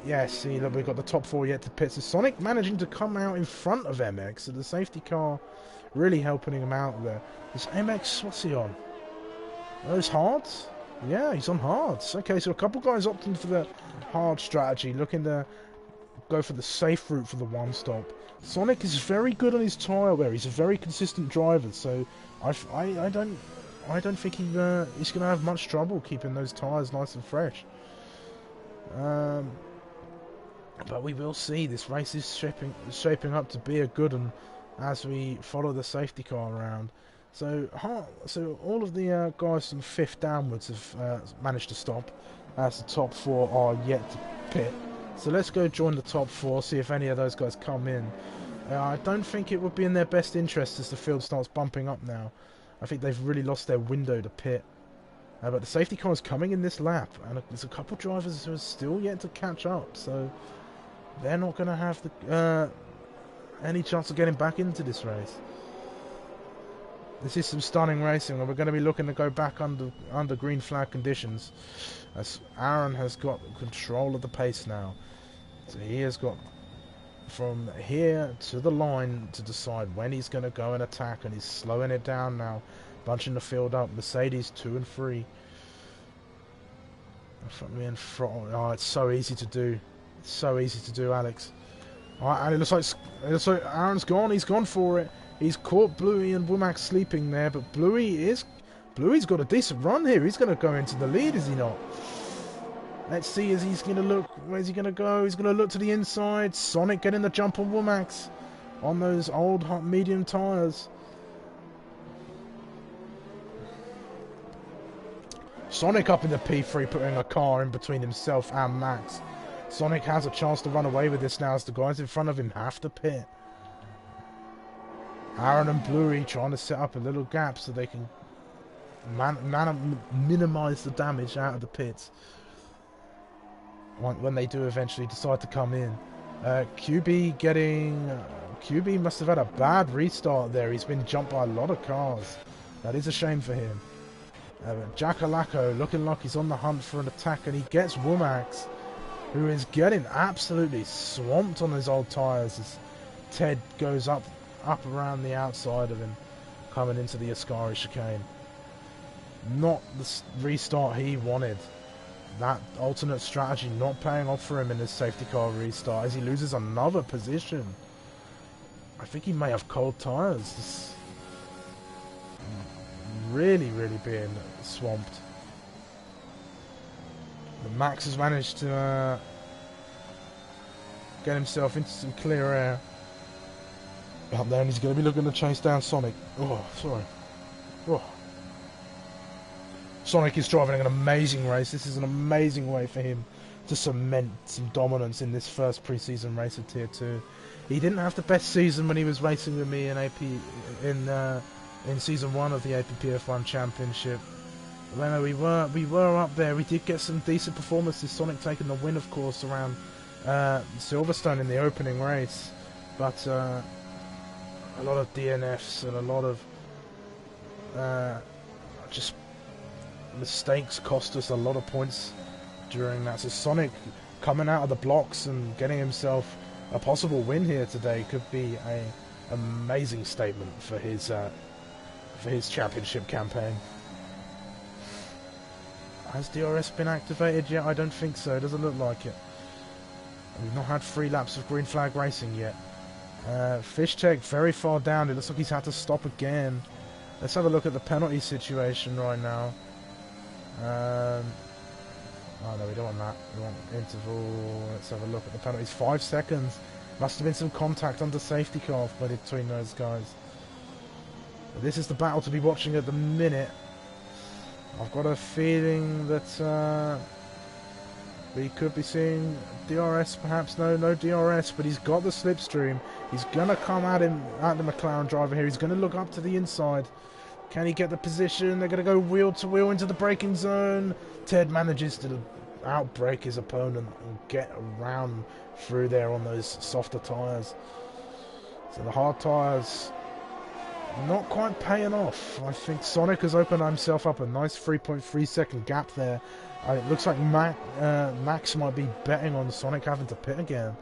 Yeah, see, look, we've got the top 4 yet to pit. So Sonic managing to come out in front of MX, so the safety car really helping him out there. Is MX, what's he on? Those hards? Yeah, he's on hards. Okay, so a couple guys opting for the hard strategy, looking to go for the safe route for the one stop. Sonic is very good on his tyre wear. He's a very consistent driver, so I don't think he's going to have much trouble keeping those tyres nice and fresh. But we will see. This race is shaping up to be a good one as we follow the safety car around. So all of the guys from 5th downwards have managed to stop, as the top 4 are yet to pit. So let's go join the top 4, see if any of those guys come in. I don't think it would be in their best interest as the field starts bumping up now. I think they've really lost their window to pit. But the safety car is coming in this lap, and there's a couple drivers who are still yet to catch up, so they're not going to have any chance of getting back into this race. This is some stunning racing, and we're going to be looking to go back under green flag conditions, as Aaron has got control of the pace now. So he has got from here to the line to decide when he's going to go and attack, and he's slowing it down now, bunching the field up. Mercedes 2 and 3. Oh, it's so easy to do. It's so easy to do, Alex. Alright, and it looks like Aaron's gone. He's gone for it. He's caught Bluey and Womack sleeping there, but Bluey's got a decent run here. He's going to go into the lead, is he not? Let's see as he's going to look. Where's he going to go? He's going to look to the inside. Sonic getting the jump on Womack's on those old hot medium tyres. Sonic up in the P3, putting a car in between himself and Max. Sonic has a chance to run away with this now as the guys in front of him have to pit. Aaron and Bluey trying to set up a little gap so they can minimise the damage out of the pits when they do eventually decide to come in. QB must have had a bad restart there. He's been jumped by a lot of cars. That is a shame for him. Jackalacko looking like he's on the hunt for an attack, and he gets Womax, who is getting absolutely swamped on his old tyres as Ted goes up around the outside of him, coming into the Ascari chicane. Not the restart he wanted. That alternate strategy not paying off for him in his safety car restart as he loses another position. I think he may have cold tyres. This really being swamped. But Max has managed to get himself into some clear air up there, and he's going to be looking to chase down Sonic. Oh, sorry. Oh. Sonic is driving an amazing race. This is an amazing way for him to cement some dominance in this first pre-season race of Tier 2. He didn't have the best season when he was racing with me in in Season 1 of the APPF1 Championship. When we were up there, we did get some decent performances. Sonic taking the win, of course, around Silverstone in the opening race. But a lot of DNFs and a lot of just mistakes cost us a lot of points during that. So Sonic coming out of the blocks and getting himself a possible win here today could be a amazing statement for his championship campaign. Has DRS been activated yet? I don't think so. It doesn't look like it. We've not had 3 laps of green flag racing yet. Fishtech very far down. It looks like he's had to stop again. Let's have a look at the penalty situation right now. Oh no, we don't want that. We want interval. Let's have a look at the penalties. 5 seconds. Must have been some contact under safety car between those guys. But this is the battle to be watching at the minute. I've got a feeling that we could be seeing DRS, perhaps. No DRS, but he's got the slipstream. He's going to come at him, at the McLaren driver here. He's going to look up to the inside. Can he get the position? They're going to go wheel to wheel into the braking zone. Ted manages to outbrake his opponent and get around through there on those softer tyres. So the hard tyres not quite paying off. I think Sonic has opened himself up a nice 3.3 second gap there. It looks like Max might be betting on Sonic having to pit again.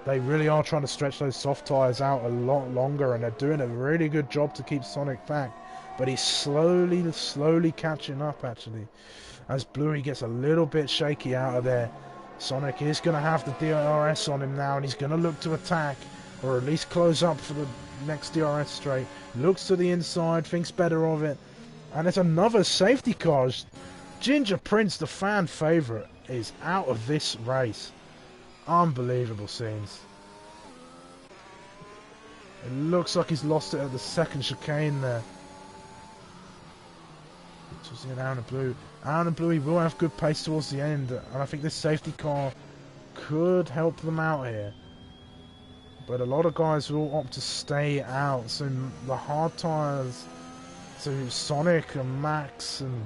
They really are trying to stretch those soft tyres out a lot longer, and they're doing a really good job to keep Sonic back. But he's slowly catching up, actually. As Bluey gets a little bit shaky out of there, Sonic is going to have the DRS on him now, and he's going to look to attack, or at least close up for the next DRS straight. Looks to the inside, thinks better of it, and there's another safety car. Ginger Prince, the fan favourite, is out of this race. Unbelievable scenes. It looks like he's lost it at the second chicane there. So Aaron and Blue. Aaron and Bluey will have good pace towards the end, and I think this safety car could help them out here. But a lot of guys will opt to stay out, so the hard tyres, so Sonic and Max and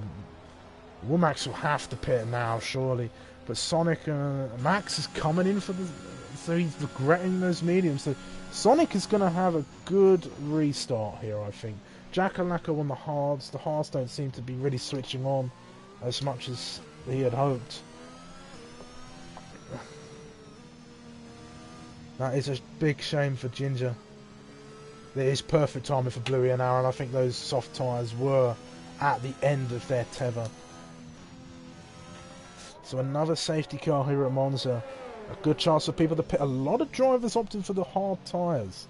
Womax will have to pit now, surely. But Sonic and Max is coming in for the, so he's regretting those mediums. So Sonic is going to have a good restart here, I think. Jackalacka on the hards. The hards don't seem to be really switching on as much as he had hoped. That is a big shame for Ginger. It is perfect timing for Bluey and Aaron. I think those soft tyres were at the end of their tether. So another safety car here at Monza. A good chance for people to pit. A lot of drivers opting for the hard tyres.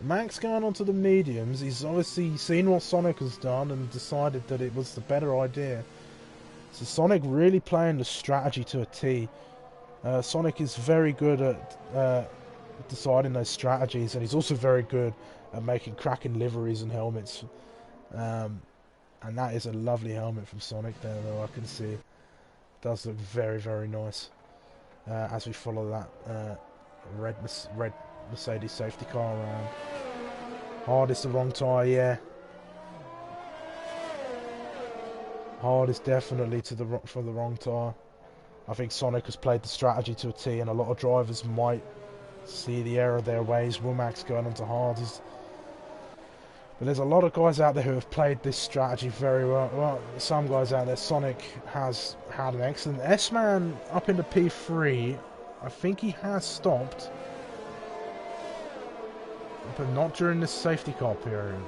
Max going on to the mediums. He's obviously seen what Sonic has done and decided that it was the better idea. So Sonic really playing the strategy to a T. Sonic is very good at deciding those strategies, and he's also very good at making cracking liveries and helmets. And that is a lovely helmet from Sonic there, though, I can see. It does look very, very nice. As we follow that red Mercedes safety car around. Hard is the wrong tyre, yeah. Hard is definitely for the wrong tyre. I think Sonic has played the strategy to a T, and a lot of drivers might see the error of their ways. Womack's going on to hard. But there's a lot of guys out there who have played this strategy very well. Well, some guys out there. Sonic has had an excellent S-Man up into P3. I think he has stopped, but not during this safety car period.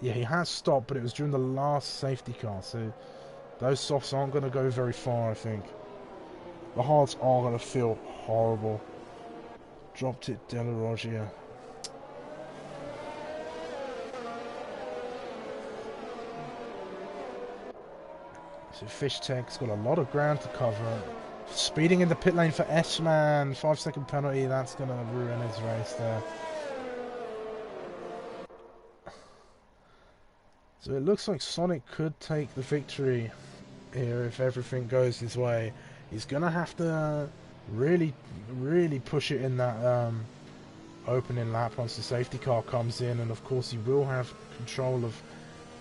Yeah, he has stopped, but it was during the last safety car, so those softs aren't going to go very far, I think. The hards are going to feel horrible. Dropped it, Della Roggia. So Fish Tech's got a lot of ground to cover. Speeding in the pit lane for S-Man. 5-second penalty, that's going to ruin his race there. So it looks like Sonic could take the victory here if everything goes his way. He's going to have to really push it in that opening lap once the safety car comes in, and of course he will have control of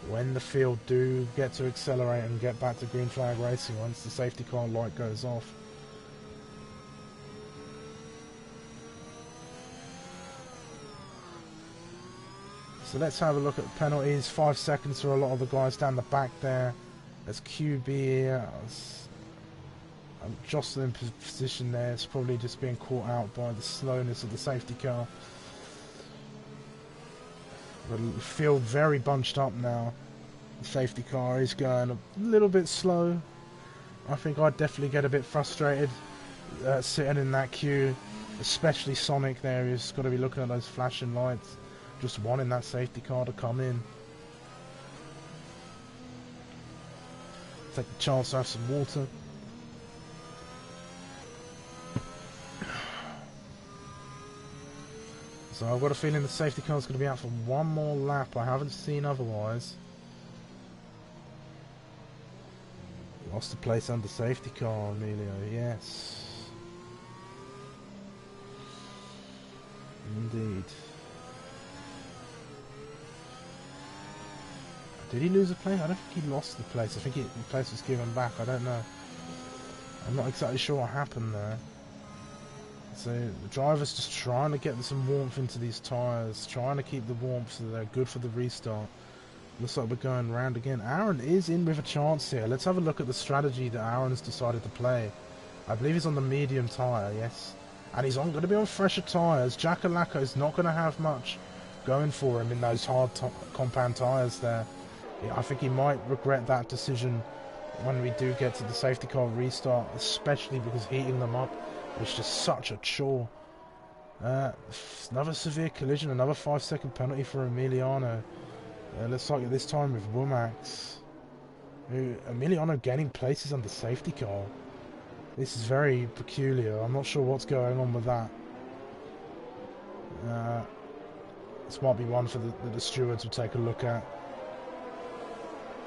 when the field do get to accelerate and get back to green flag racing once the safety car light goes off. So let's have a look at the penalties. 5 seconds for a lot of the guys down the back there. There's QB here. Jostling position there. It's probably just being caught out by the slowness of the safety car. The field very bunched up now. The safety car is going a little bit slow. I think I'd definitely get a bit frustrated sitting in that queue, especially Sonic there. He's got to be looking at those flashing lights, just wanting that safety car to come in. Take the chance to have some water. So I've got a feeling the safety car is going to be out for one more lap. I haven't seen otherwise. Lost the place under safety car, Emilio. Yes. Indeed. Did he lose a place? I don't think he lost the place. I think the place was given back. I don't know. I'm not exactly sure what happened there. So the driver's just trying to get some warmth into these tyres, trying to keep the warmth so they're good for the restart. Looks like we're going round again. Aaron is in with a chance here. Let's have a look at the strategy that Aaron's decided to play. I believe he's on the medium tyre, yes. And he's going to be on fresher tyres. Jackalacco is not going to have much going for him in those hard compound tyres there. Yeah, I think he might regret that decision when we do get to the safety car restart, especially because heating them up is just such a chore. Another severe collision, another 5-second penalty for Emiliano. Looks like this time with Womax. Emiliano gaining places under safety car. This is very peculiar. I'm not sure what's going on with that. This might be one for the stewards will take a look at.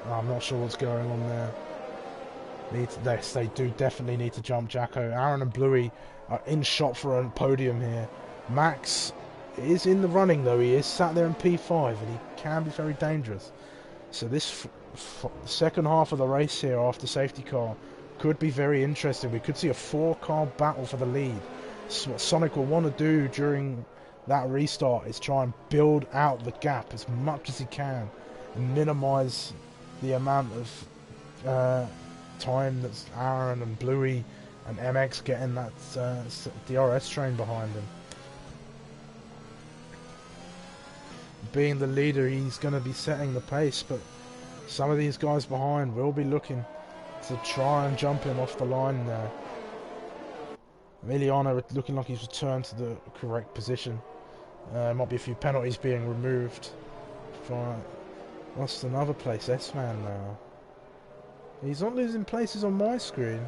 I'm not sure what's going on there. They do definitely need to jump Jacko. Aaron and Bluey are in shot for a podium here. Max is in the running though. He is sat there in P5 and he can be very dangerous. So this second half of the race here after safety car could be very interesting. We could see a 4-car battle for the lead. So what Sonic will want to do during that restart is try and build out the gap as much as he can and minimise the amount of time that Aaron and Bluey and MX getting that DRS train behind him. Being the leader, he's going to be setting the pace, but some of these guys behind will be looking to try and jump him off the line there. Emiliano looking like he's returned to the correct position. Might be a few penalties being removed. Lost another place, S-Man now. He's not losing places on my screen.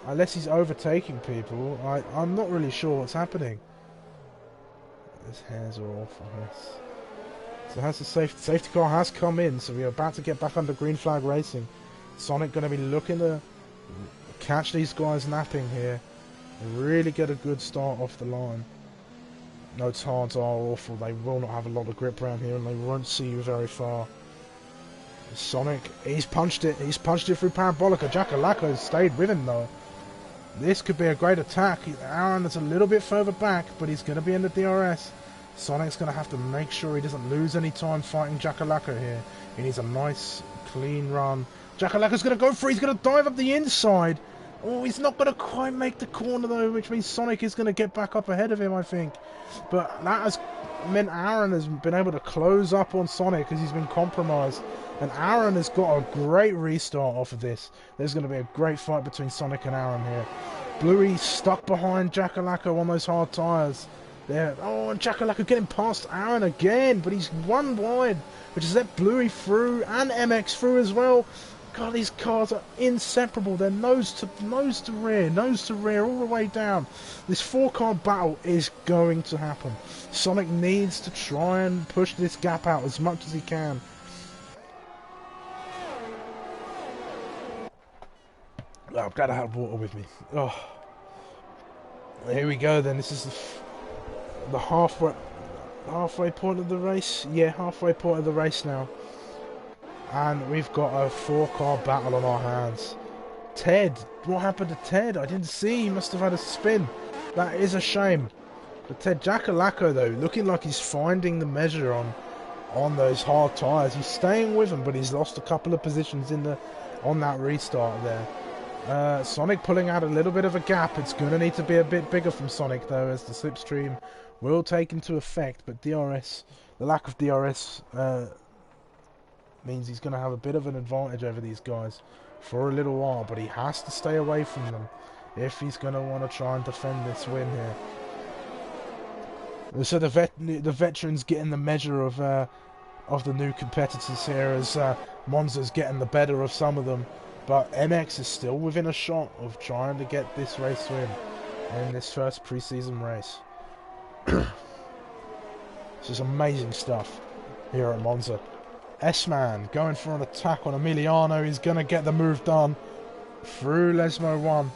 Unless he's overtaking people. I'm not really sure what's happening. His hairs are awful, yes. So has the safety car has come in, so we're about to get back under green flag racing. Sonic going to be looking to catch these guys napping here. Really get a good start off the line. Notes hards are awful. They will not have a lot of grip around here and they won't see you very far. Sonic, he's punched it. He's punched it through Parabolica. Jackalacco stayed with him though. This could be a great attack. Aaron is a little bit further back, but he's going to be in the DRS. Sonic's going to have to make sure he doesn't lose any time fighting Jackalacco here. He needs a nice, clean run. Jackalacco's going to go for it. He's going to dive up the inside. Oh, he's not going to quite make the corner though, which means Sonic is going to get back up ahead of him, I think. But that has meant Aaron has been able to close up on Sonic because he's been compromised. And Aaron has got a great restart off of this. There's going to be a great fight between Sonic and Aaron here. Bluey stuck behind Jackalacco on those hard tyres. There. Oh, and Jackalacco getting past Aaron again, but he's one wide, which has let Bluey through and MX through as well. God, these cars are inseparable. They're nose to rear, all the way down. This 4-car battle is going to happen. Sonic needs to try and push this gap out as much as he can. Oh, I'm glad I had water with me. Oh. Here we go then. This is the halfway point of the race. Yeah, halfway point of the race now. And we've got a 4-car battle on our hands. Ted, what happened to Ted? I didn't see. He must have had a spin. That is a shame. But Ted Jackalacco, though, looking like he's finding the measure on those hard tyres. He's staying with them, but he's lost a couple of positions on that restart there. Sonic pulling out a little bit of a gap. It's going to need to be a bit bigger from Sonic, though, as the slipstream will take into effect. But DRS, the lack of DRS means he's going to have a bit of an advantage over these guys for a little while. But he has to stay away from them if he's going to want to try and defend this win here. So the veterans getting the measure of the new competitors here, as Monza's getting the better of some of them, but MX is still within a shot of trying to get this race win in this first pre-season race. This is amazing stuff here at Monza. S-Man going for an attack on Emiliano. He's going to get the move done through Lesmo 1.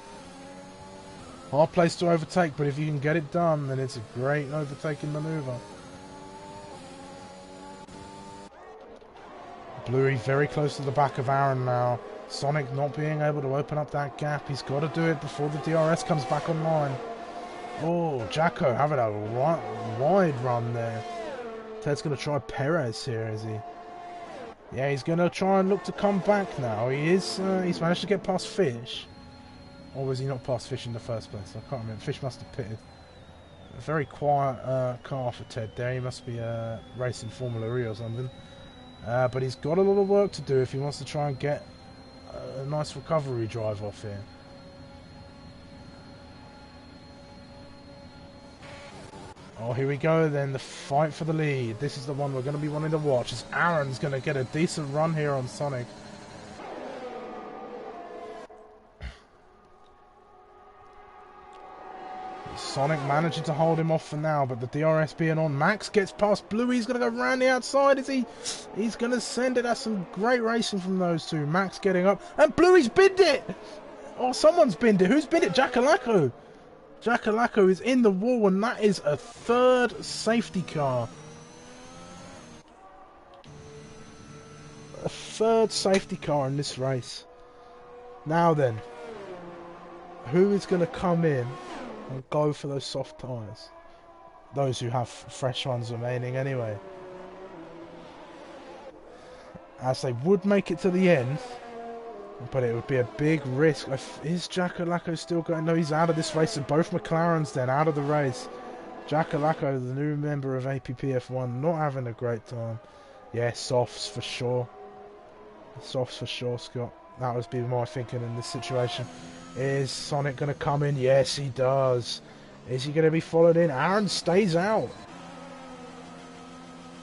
Hard place to overtake, but if you can get it done, then it's a great overtaking manoeuvre. Bluey very close to the back of Aaron now. Sonic not being able to open up that gap. He's got to do it before the DRS comes back online. Oh, Jacko having a wide run there. Ted's going to try Perez here, is he? Yeah, he's going to try and look to come back now. He's managed to get past Fish. Or was he not past Fish in the first place? I can't remember. Fish must have pitted. A very quiet car for Ted there. He must be racing Formula E or something. But he's got a lot of work to do if he wants to try and get a nice recovery drive off here. Oh, here we go then. The fight for the lead. This is the one we're going to be wanting to watch, as Aaron's going to get a decent run here on Sonic. Sonic managing to hold him off for now, but the DRS being on. Max gets past Blue. He's going to go round the outside, is he? He's going to send it. That's some great racing from those two. Max getting up. And Bluey's binned it! Oh, someone's binned it. Who's binned it? Jackalacco. Jackalacco is in the wall, and that is a third safety car. A third safety car in this race. Now then, who is going to come in and go for those soft tyres? Those who have fresh ones remaining anyway. As they would make it to the end, but it would be a big risk. Is Jackalacco still going? No, he's out of this race, and both McLarens then out of the race. Jackalacco, the new member of APPF1, not having a great time. Yeah, softs for sure. Softs for sure, Scott. That would be my thinking in this situation. Is Sonic going to come in? Yes, he does. Is he going to be followed in? Aaron stays out.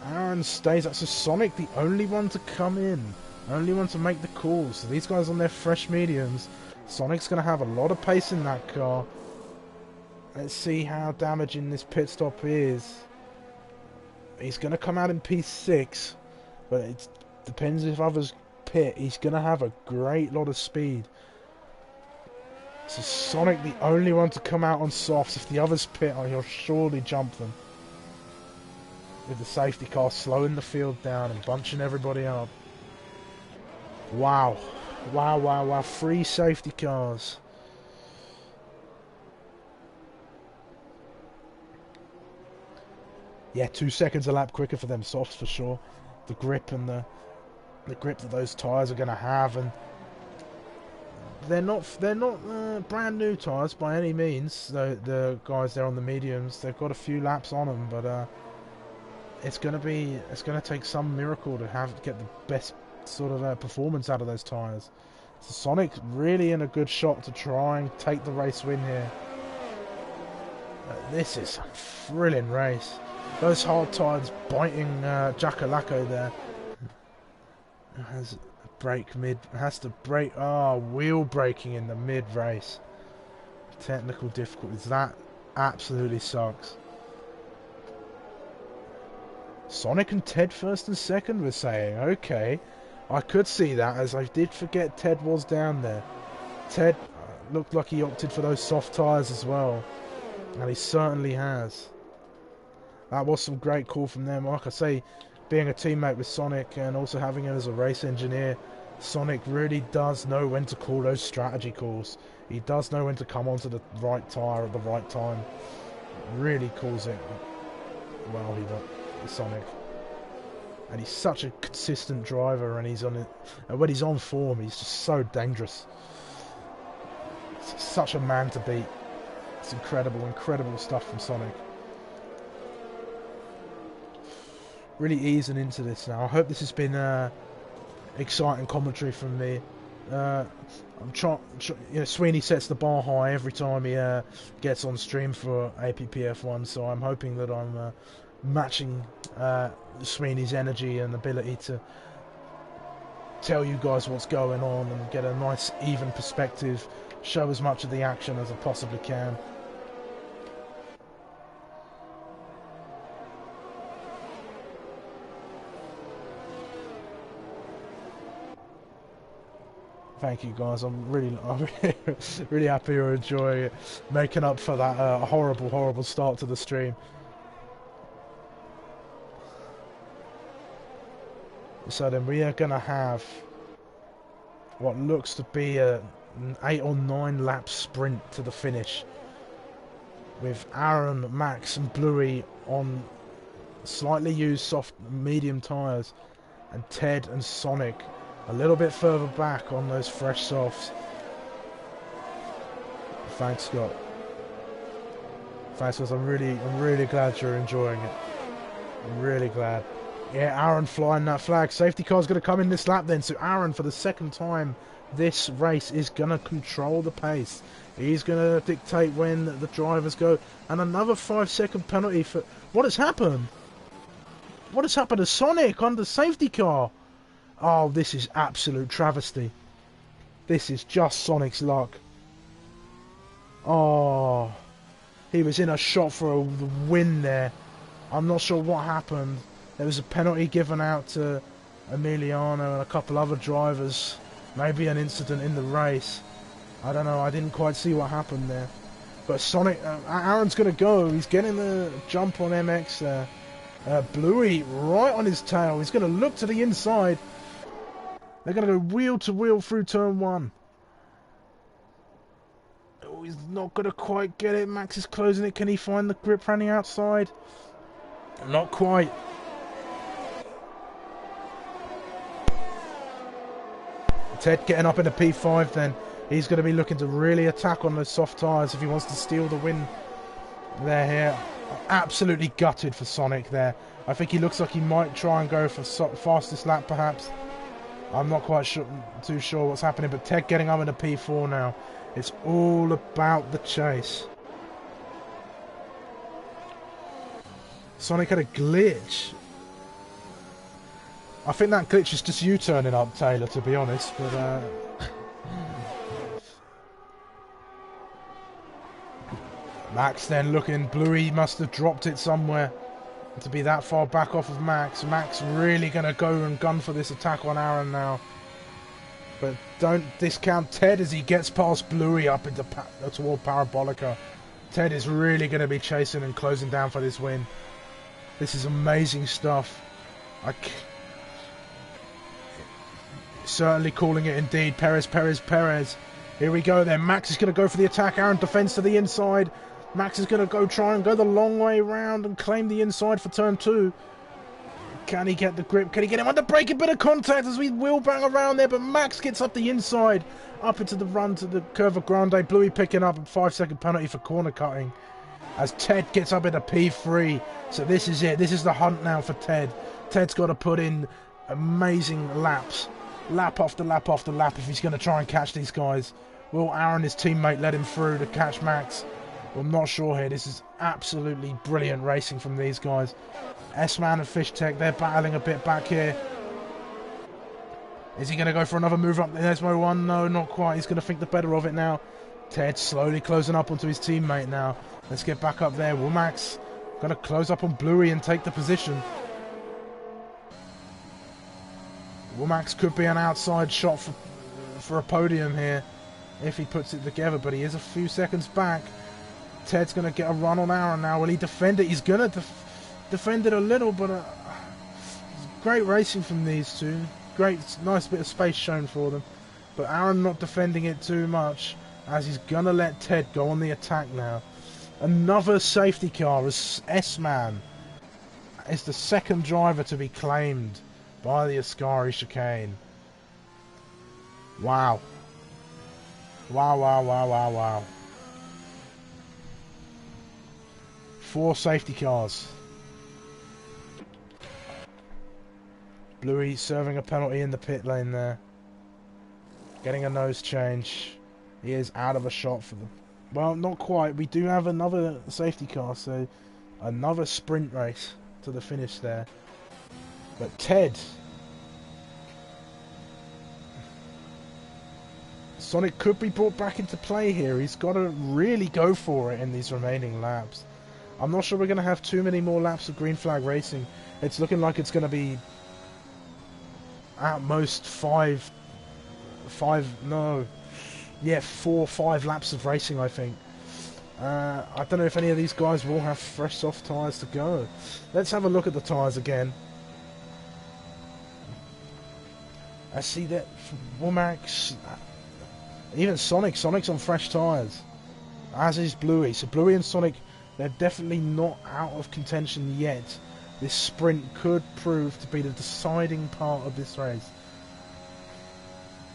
Aaron stays out. So Sonic, the only one to come in. Only one to make the calls. So these guys on their fresh mediums. Sonic's going to have a lot of pace in that car. Let's see how damaging this pit stop is. He's going to come out in P6. But it depends if others pit. He's going to have a great lot of speed. So Sonic, the only one to come out on softs. If the others pit, he'll surely jump them. With the safety car slowing the field down and bunching everybody up. Wow. Wow, wow, wow. 3 safety cars. Yeah, 2 seconds a lap quicker for them softs for sure. The grip and the grip that those tyres are going to have, and they're not brand new tyres by any means. The guys there on the mediums, they've got a few laps on them, but it's going to take some miracle to get the best sort of performance out of those tyres. So Sonic really in a good shot to try and take the race win here. This is a thrilling race. Those hard tyres biting Jackalacco there. Has to brake. Wheel braking in the mid race. Technical difficulties. That absolutely sucks. Sonic and Ted first and second, we're saying. Okay. I could see that, as I did forget Ted was down there. Ted looked like he opted for those soft tyres as well. And he certainly has. That was some great call from them. Like I say, being a teammate with Sonic and also having him as a race engineer, Sonic really does know when to call those strategy calls. He does know when to come onto the right tyre at the right time. Really calls it well, he does, Sonic. And he's such a consistent driver, and he's on it. And when he's on form, he's just so dangerous. It's such a man to beat. It's incredible, incredible stuff from Sonic. Really easing into this now. I hope this has been exciting commentary from me. I'm trying. You know, Sweeney sets the bar high every time he gets on stream for APPF1, so I'm hoping that I'm matching Sweeney's energy and ability to tell you guys what's going on and get a nice even perspective, show as much of the action as I possibly can. Thank you guys, I'm really really happy you're enjoying it, making up for that horrible start to the stream. So then we are going to have what looks to be an 8 or 9 lap sprint to the finish, with Aaron, Max and Bluey on slightly used soft medium tyres, and Ted and Sonic a little bit further back on those fresh softs. Thanks, Scott. Thanks, Scott. I'm really glad you're enjoying it. I'm really glad. Yeah, Aaron flying that flag. Safety car's going to come in this lap then. So Aaron, for the second time this race, is going to control the pace. He's going to dictate when the drivers go. And another 5-second penalty for... What has happened? What has happened to Sonic on the safety car? Oh, this is absolute travesty. This is just Sonic's luck. Oh, he was in a shot for a win there. I'm not sure what happened. There was a penalty given out to Emiliano and a couple other drivers. Maybe an incident in the race. I don't know. I didn't quite see what happened there. But Sonic, Aaron's going to go. He's getting the jump on MX there. Bluey right on his tail. He's going to look to the inside. They're going to go wheel to wheel through turn 1. Oh, he's not going to quite get it. Max is closing it. Can he find the grip around the outside? Not quite. Ted getting up into P5 then. He's going to be looking to really attack on those soft tyres if he wants to steal the win. They're here. Absolutely gutted for Sonic there. I think he looks like he might try and go for fastest lap perhaps. I'm not quite too sure what's happening, but Ted getting up into P4 now. It's all about the chase. Sonic had a glitch. I think that glitch is just you turning up, Taylor, to be honest, but Max then looking, Bluey must have dropped it somewhere to be that far back off of Max. Max really going to go and gun for this attack on Aaron now. But don't discount Ted as he gets past Bluey up into toward Parabolica. Ted is really going to be chasing and closing down for this win. This is amazing stuff. Certainly calling it indeed. Perez. Here we go then. Max is going to go for the attack. Aaron defends to the inside. Max is going to go try and go the long way round and claim the inside for turn 2. Can he get the grip? Can he get him under brake? A bit of contact as we wheel bang around there, but Max gets up the inside, up into the run to the Curva Grande. Bluey picking up a 5-second penalty for corner cutting as Ted gets up into P3. So this is it. This is the hunt now for Ted. Ted's got to put in amazing laps. Lap after lap after lap if he's going to try and catch these guys. Will Aaron, his teammate, let him through to catch Max? Well, I'm not sure here. This is absolutely brilliant racing from these guys. S-Man and Fish Tech, they're battling a bit back here. Is he going to go for another move up the Esmo 1? No, not quite. He's going to think the better of it now. Ted slowly closing up onto his teammate now. Let's get back up there. Will Max going to close up on Bluey and take the position? Womax could be an outside shot for a podium here if he puts it together, but he is a few seconds back. Ted's going to get a run on Aaron now. Will he defend it? He's going to defend it a little, but great racing from these two. Great, nice bit of space shown for them. But Aaron not defending it too much, as he's going to let Ted go on the attack now. Another safety car as S-Man is the second driver to be claimed by the Ascari chicane. Wow. Wow, wow, wow, wow, wow. 4 safety cars. Bluey serving a penalty in the pit lane there. Getting a nose change. He is out of a shot for them. Well, not quite. We do have another safety car, so another sprint race to the finish there. But Ted... Sonic could be brought back into play here. He's got to really go for it in these remaining laps. I'm not sure we're going to have too many more laps of green flag racing. It's looking like it's going to be at most 4 or 5 laps of racing, I think. I don't know if any of these guys will have fresh soft tyres to go. Let's have a look at the tyres again. I see that Womack's, even Sonic's on fresh tyres, as is Bluey. So Bluey and Sonic, they're definitely not out of contention yet. This sprint could prove to be the deciding part of this race.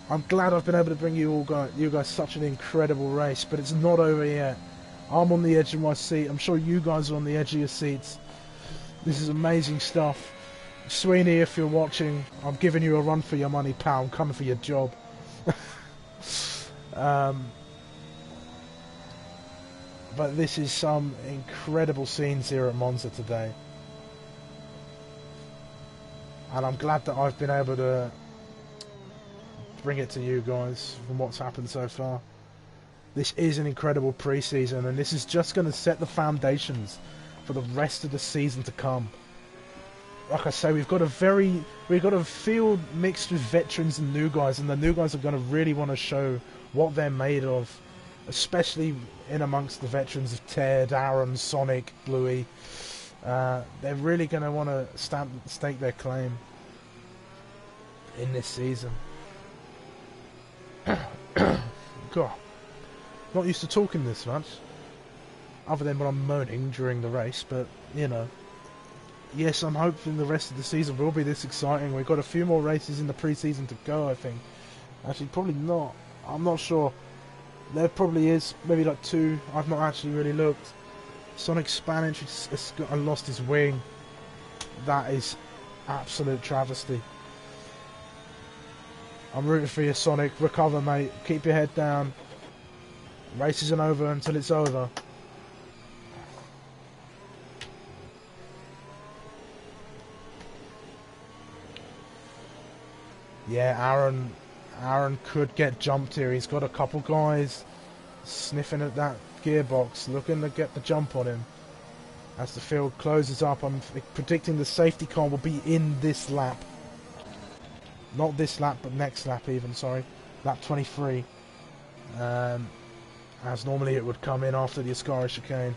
I'm glad I've been able to bring you guys such an incredible race, but it's not over yet. I'm on the edge of my seat. I'm sure you guys are on the edge of your seats. This is amazing stuff. Sweeney, if you're watching, I'm giving you a run for your money, pal. I'm coming for your job. But this is some incredible scenes here at Monza today. And I'm glad that I've been able to bring it to you guys from what's happened so far. This is an incredible pre-season, and this is just going to set the foundations for the rest of the season to come. Like I say, we've got a field mixed with veterans and new guys, and the new guys are going to really want to show what they're made of, especially in amongst the veterans of Ted, Aaron, Sonic, Bluey. They're really going to want to stake their claim in this season. God, not used to talking this much, other than when I'm moaning during the race, but you know. Yes, I'm hoping the rest of the season will be this exciting. We've got a few more races in the pre-season to go, I think. Actually, probably not. I'm not sure. There probably is, maybe like 2. I've not actually really looked. Sonic Spanish has lost his wing. That is absolute travesty. I'm rooting for you, Sonic. Recover, mate. Keep your head down. Race isn't over until it's over. Yeah, Aaron could get jumped here. He's got a couple guys sniffing at that gearbox, looking to get the jump on him. As the field closes up, I'm predicting the safety car will be in this lap. Not this lap, but next lap even, sorry. Lap 23. As normally it would come in after the Ascari chicane.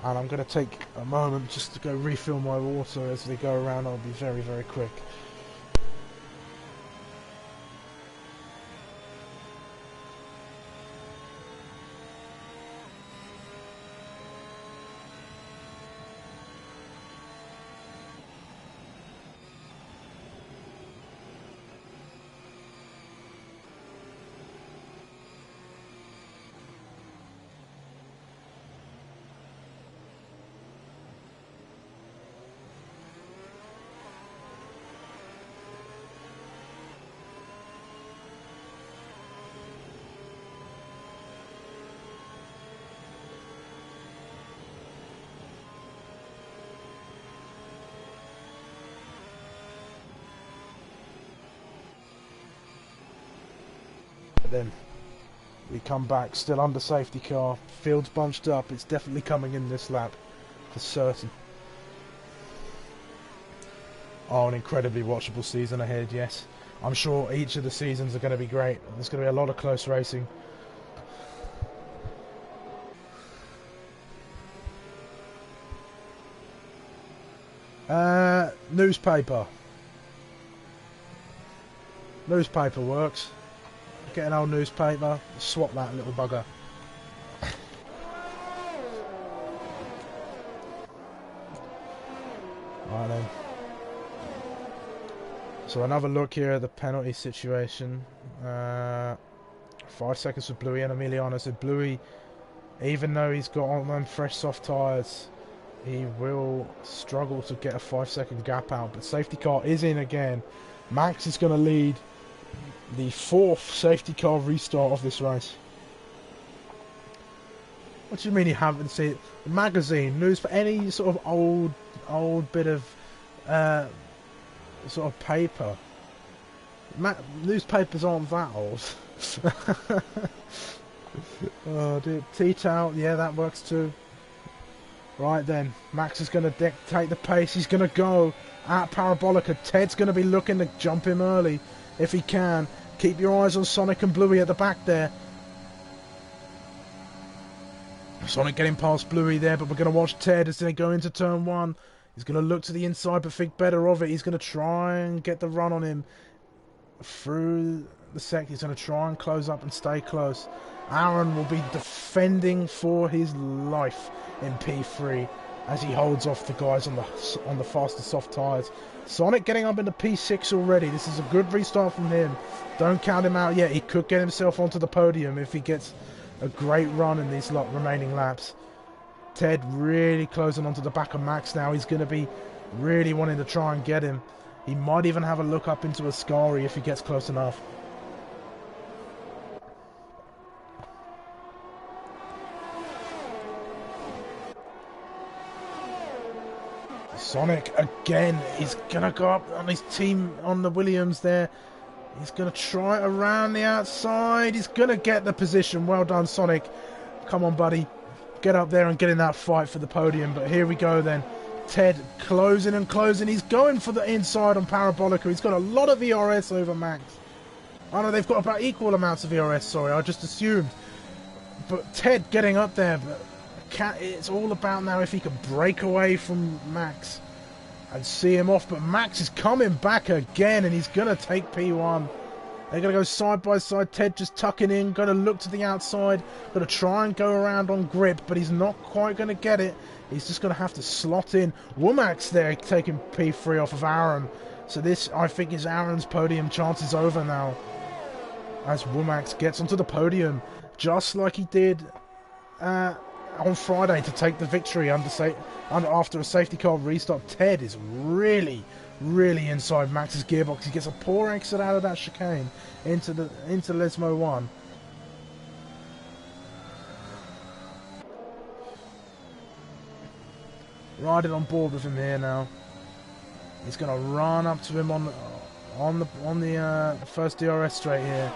And I'm going to take a moment just to go refill my water as they go around. I'll be very, very quick. Then we come back, still under safety car, field's bunched up. It's definitely coming in this lap for certain. Oh, an incredibly watchable season ahead, yes. I'm sure each of the seasons are going to be great. There's going to be a lot of close racing. Newspaper. Newspaper works. Get an old newspaper. Swap that little bugger. Right then. So another look here at the penalty situation. 5 seconds for Bluey and Emiliano. So Bluey, even though he's got on them fresh soft tyres, he will struggle to get a 5-second gap out. But safety car is in again. Max is going to lead the 4th safety car restart of this race. What do you mean you haven't seen it? Magazine, news, for any sort of old bit of sort of paper. Newspapers aren't that old. Oh dear. T-towel, yeah, that works too. Right then, Max is going to dictate the pace. He's going to go at Parabolica. Ted's going to be looking to jump him early if he can. Keep your eyes on Sonic and Bluey at the back there. Sonic getting past Bluey there, but we're going to watch Ted as they go into turn 1. He's going to look to the inside but think better of it. He's going to try and get the run on him through the sector. He's going to try and close up and stay close. Aaron will be defending for his life in P3 as he holds off the guys on the faster soft tyres. Sonic getting up into P6 already. This is a good restart from him. Don't count him out yet. He could get himself onto the podium if he gets a great run in these remaining laps. Ted really closing onto the back of Max now. He's going to be really wanting to try and get him. He might even have a look up into Ascari if he gets close enough. Sonic again. He's going to go up on his team on the Williams there. He's going to try it around the outside. He's going to get the position. Well done, Sonic. Come on, buddy. Get up there and get in that fight for the podium. But here we go then. Ted closing and closing. He's going for the inside on Parabolica. He's got a lot of ERS over Max. Oh no, they've got about equal amounts of ERS. Sorry, I just assumed. But Ted getting up there. But it's all about now if he can break away from Max and see him off. But Max is coming back again and he's going to take P1. They're going to go side by side. Ted just tucking in, going to look to the outside, going to try and go around on grip, but he's not quite going to get it. He's just going to have to slot in. Womack's there taking P3 off of Aaron. So this, I think, is Aaron's podium chances over now, as Womack gets onto the podium, just like he did on Friday to take the victory after a safety car restart. Ted is really inside Max's gearbox. He gets a poor exit out of that chicane into Lesmo 1. Riding on board with him here now. He's going to run up to him on the first DRS straight here,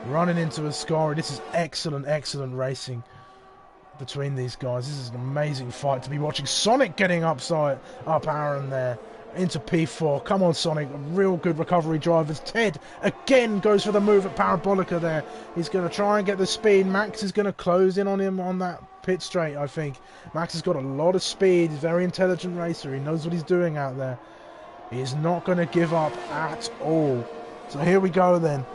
running into Ascari. This is excellent racing between these guys. This is an amazing fight to be watching. Sonic getting up Aaron there into P4. Come on, Sonic. Real good recovery drivers. Ted again goes for the move at Parabolica there. He's going to try and get the speed. Max is going to close in on him on that pit straight, I think. Max has got a lot of speed. He's a very intelligent racer. He knows what he's doing out there. He is not going to give up at all. So here we go then.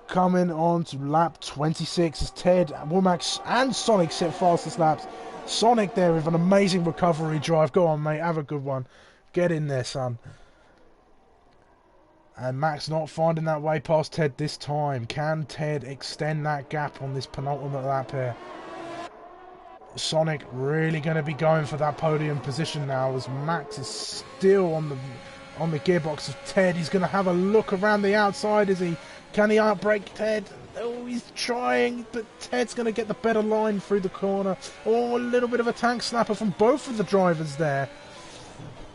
Coming on to lap 26 as Ted, Womack and Sonic set fastest laps. Sonic there with an amazing recovery drive. Go on, mate. Have a good one. Get in there, son. And Max not finding that way past Ted this time. Can Ted extend that gap on this penultimate lap here? Sonic really going to be going for that podium position now as Max is still on the gearbox of Ted. He's going to have a look around the outside, is he? Can he outbrake Ted? Oh, he's trying, but Ted's going to get the better line through the corner. Oh, a little bit of a tank slapper from both of the drivers there.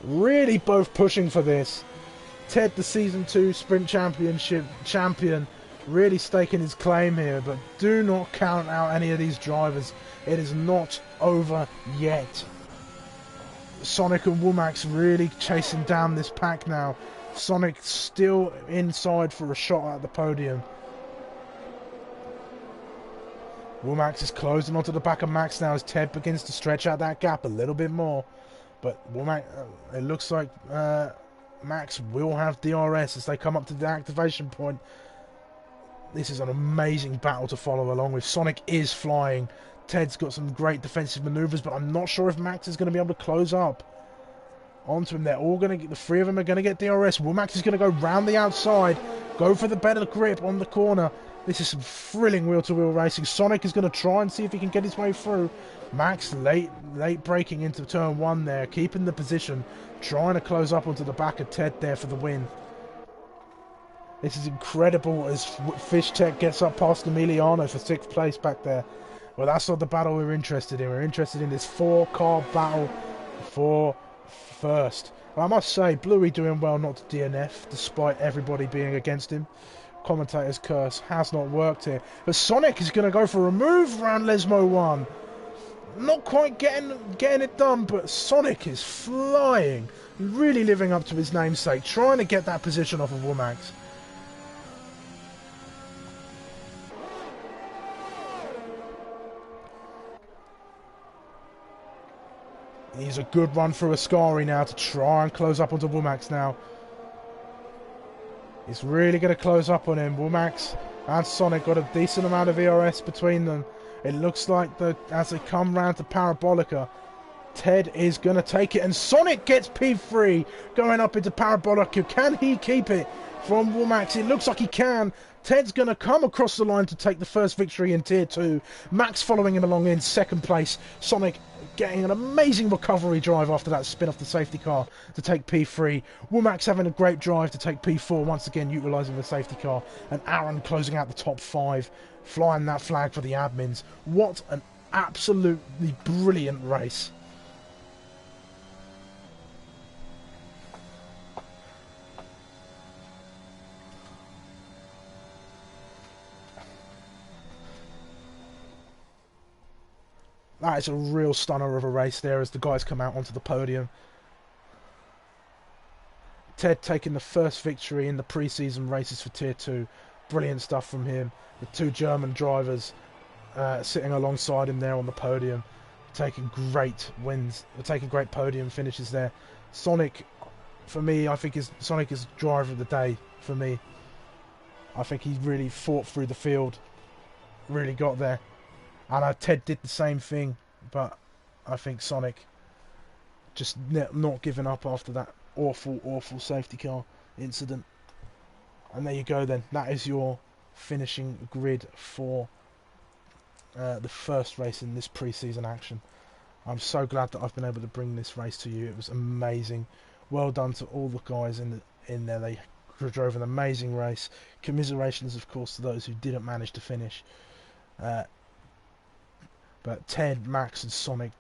Really both pushing for this. Ted, the Season 2 Sprint Championship champion, really staking his claim here, but do not count out any of these drivers. It is not over yet. Sonic and Womack really chasing down this pack now. Sonic still inside for a shot at the podium. Womack is closing onto the back of Max now as Ted begins to stretch out that gap a little bit more. But it looks like Max will have DRS as they come up to the activation point. This is an amazing battle to follow along with. Sonic is flying. Ted's got some great defensive maneuvers, but I'm not sure if Max is going to be able to close up onto him. They're all going to get, the three of them are going to get DRS. Max is going to go round the outside, go for the better grip on the corner. This is some thrilling wheel-to-wheel racing. Sonic is going to try and see if he can get his way through. Max late braking into turn one there, keeping the position, trying to close up onto the back of Ted there for the win. This is incredible as Fish Tech gets up past Emiliano for 6th place back there. Well, that's not the battle we're interested in. We're interested in this 4-car battle for first. Well, I must say, Bluey doing well not to DNF, despite everybody being against him. Commentator's curse has not worked here. But Sonic is going to go for a move around Lesmo 1. Not quite getting it done, but Sonic is flying. Really living up to his namesake, trying to get that position off of Womax. He's a good run through Ascari now to try and close up onto Womax now. He's really going to close up on him. Womax and Sonic got a decent amount of ERS between them. It looks like as they come round to Parabolica, Ted is going to take it. And Sonic gets P3 going up into Parabolica. Can he keep it from Womax? It looks like he can. Ted's going to come across the line to take the first victory in Tier 2. Max following him along in 2nd place. Sonic getting an amazing recovery drive after that spin off the safety car to take P3. Womax having a great drive to take P4, once again utilising the safety car. And Aaron closing out the top 5, flying that flag for the admins. What an absolutely brilliant race. That is a real stunner of a race there as the guys come out onto the podium. Ted taking the first victory in the pre-season races for Tier 2. Brilliant stuff from him. The 2 German drivers sitting alongside him there on the podium, taking great wins, taking great podium finishes there. Sonic, for me, I think Sonic is driver of the day for me. I think he really fought through the field, really got there. And Ted did the same thing, but I think Sonic just not giving up after that awful safety car incident. And there you go then. That is your finishing grid for the first race in this pre-season action. I'm so glad that I've been able to bring this race to you. It was amazing. Well done to all the guys in there. They drove an amazing race. Commiserations, of course, to those who didn't manage to finish. But Ted, Max and Sonic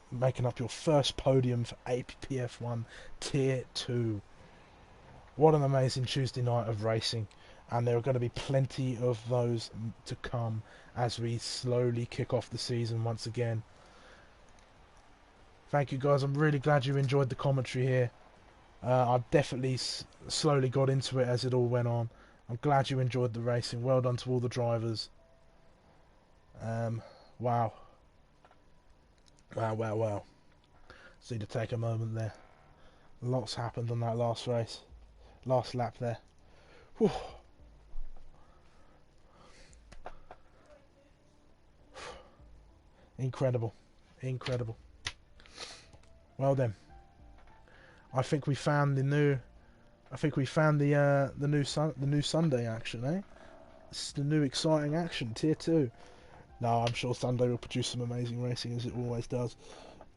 making up your first podium for APPF1 Tier 2. What an amazing Tuesday night of racing. And there are going to be plenty of those to come as we slowly kick off the season once again. Thank you guys. I'm really glad you enjoyed the commentary here. I definitely slowly got into it as it all went on. I'm glad you enjoyed the racing. Well done to all the drivers. Wow. Wow. Just need to take a moment there. Lots happened on that last race. Last lap there. Whew. Incredible. Well then. I think we found the new new Sunday action, eh? It's the new exciting action, Tier 2. No, I'm sure Sunday will produce some amazing racing as it always does.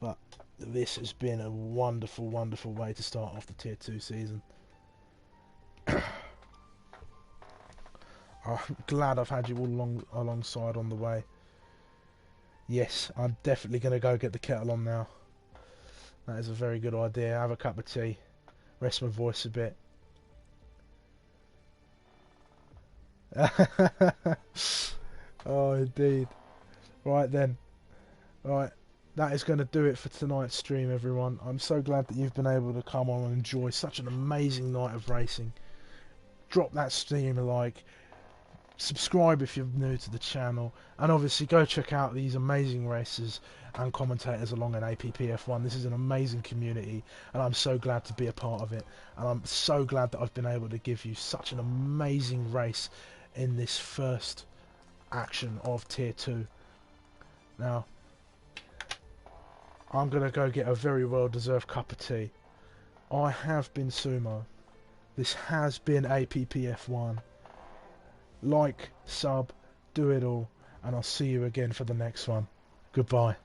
But this has been a wonderful way to start off the Tier 2 season. I'm glad I've had you all alongside on the way. Yes, I'm definitely going to go get the kettle on now. That is a very good idea. Have a cup of tea. Rest my voice a bit. Oh, indeed. Right then. Right. That is going to do it for tonight's stream, everyone. I'm so glad that you've been able to come on and enjoy such an amazing night of racing. Drop that stream a like. subscribe if you're new to the channel, and obviously go check out these amazing races and commentators along in APPF1. This is an amazing community, and I'm so glad to be a part of it, and I'm so glad that I've been able to give you such an amazing race in this first action of Tier 2. Now, I'm going to go get a very well-deserved cup of tea. I have been Sumo. This has been APPF1. Like, sub, do it all, and I'll see you again for the next one. Goodbye.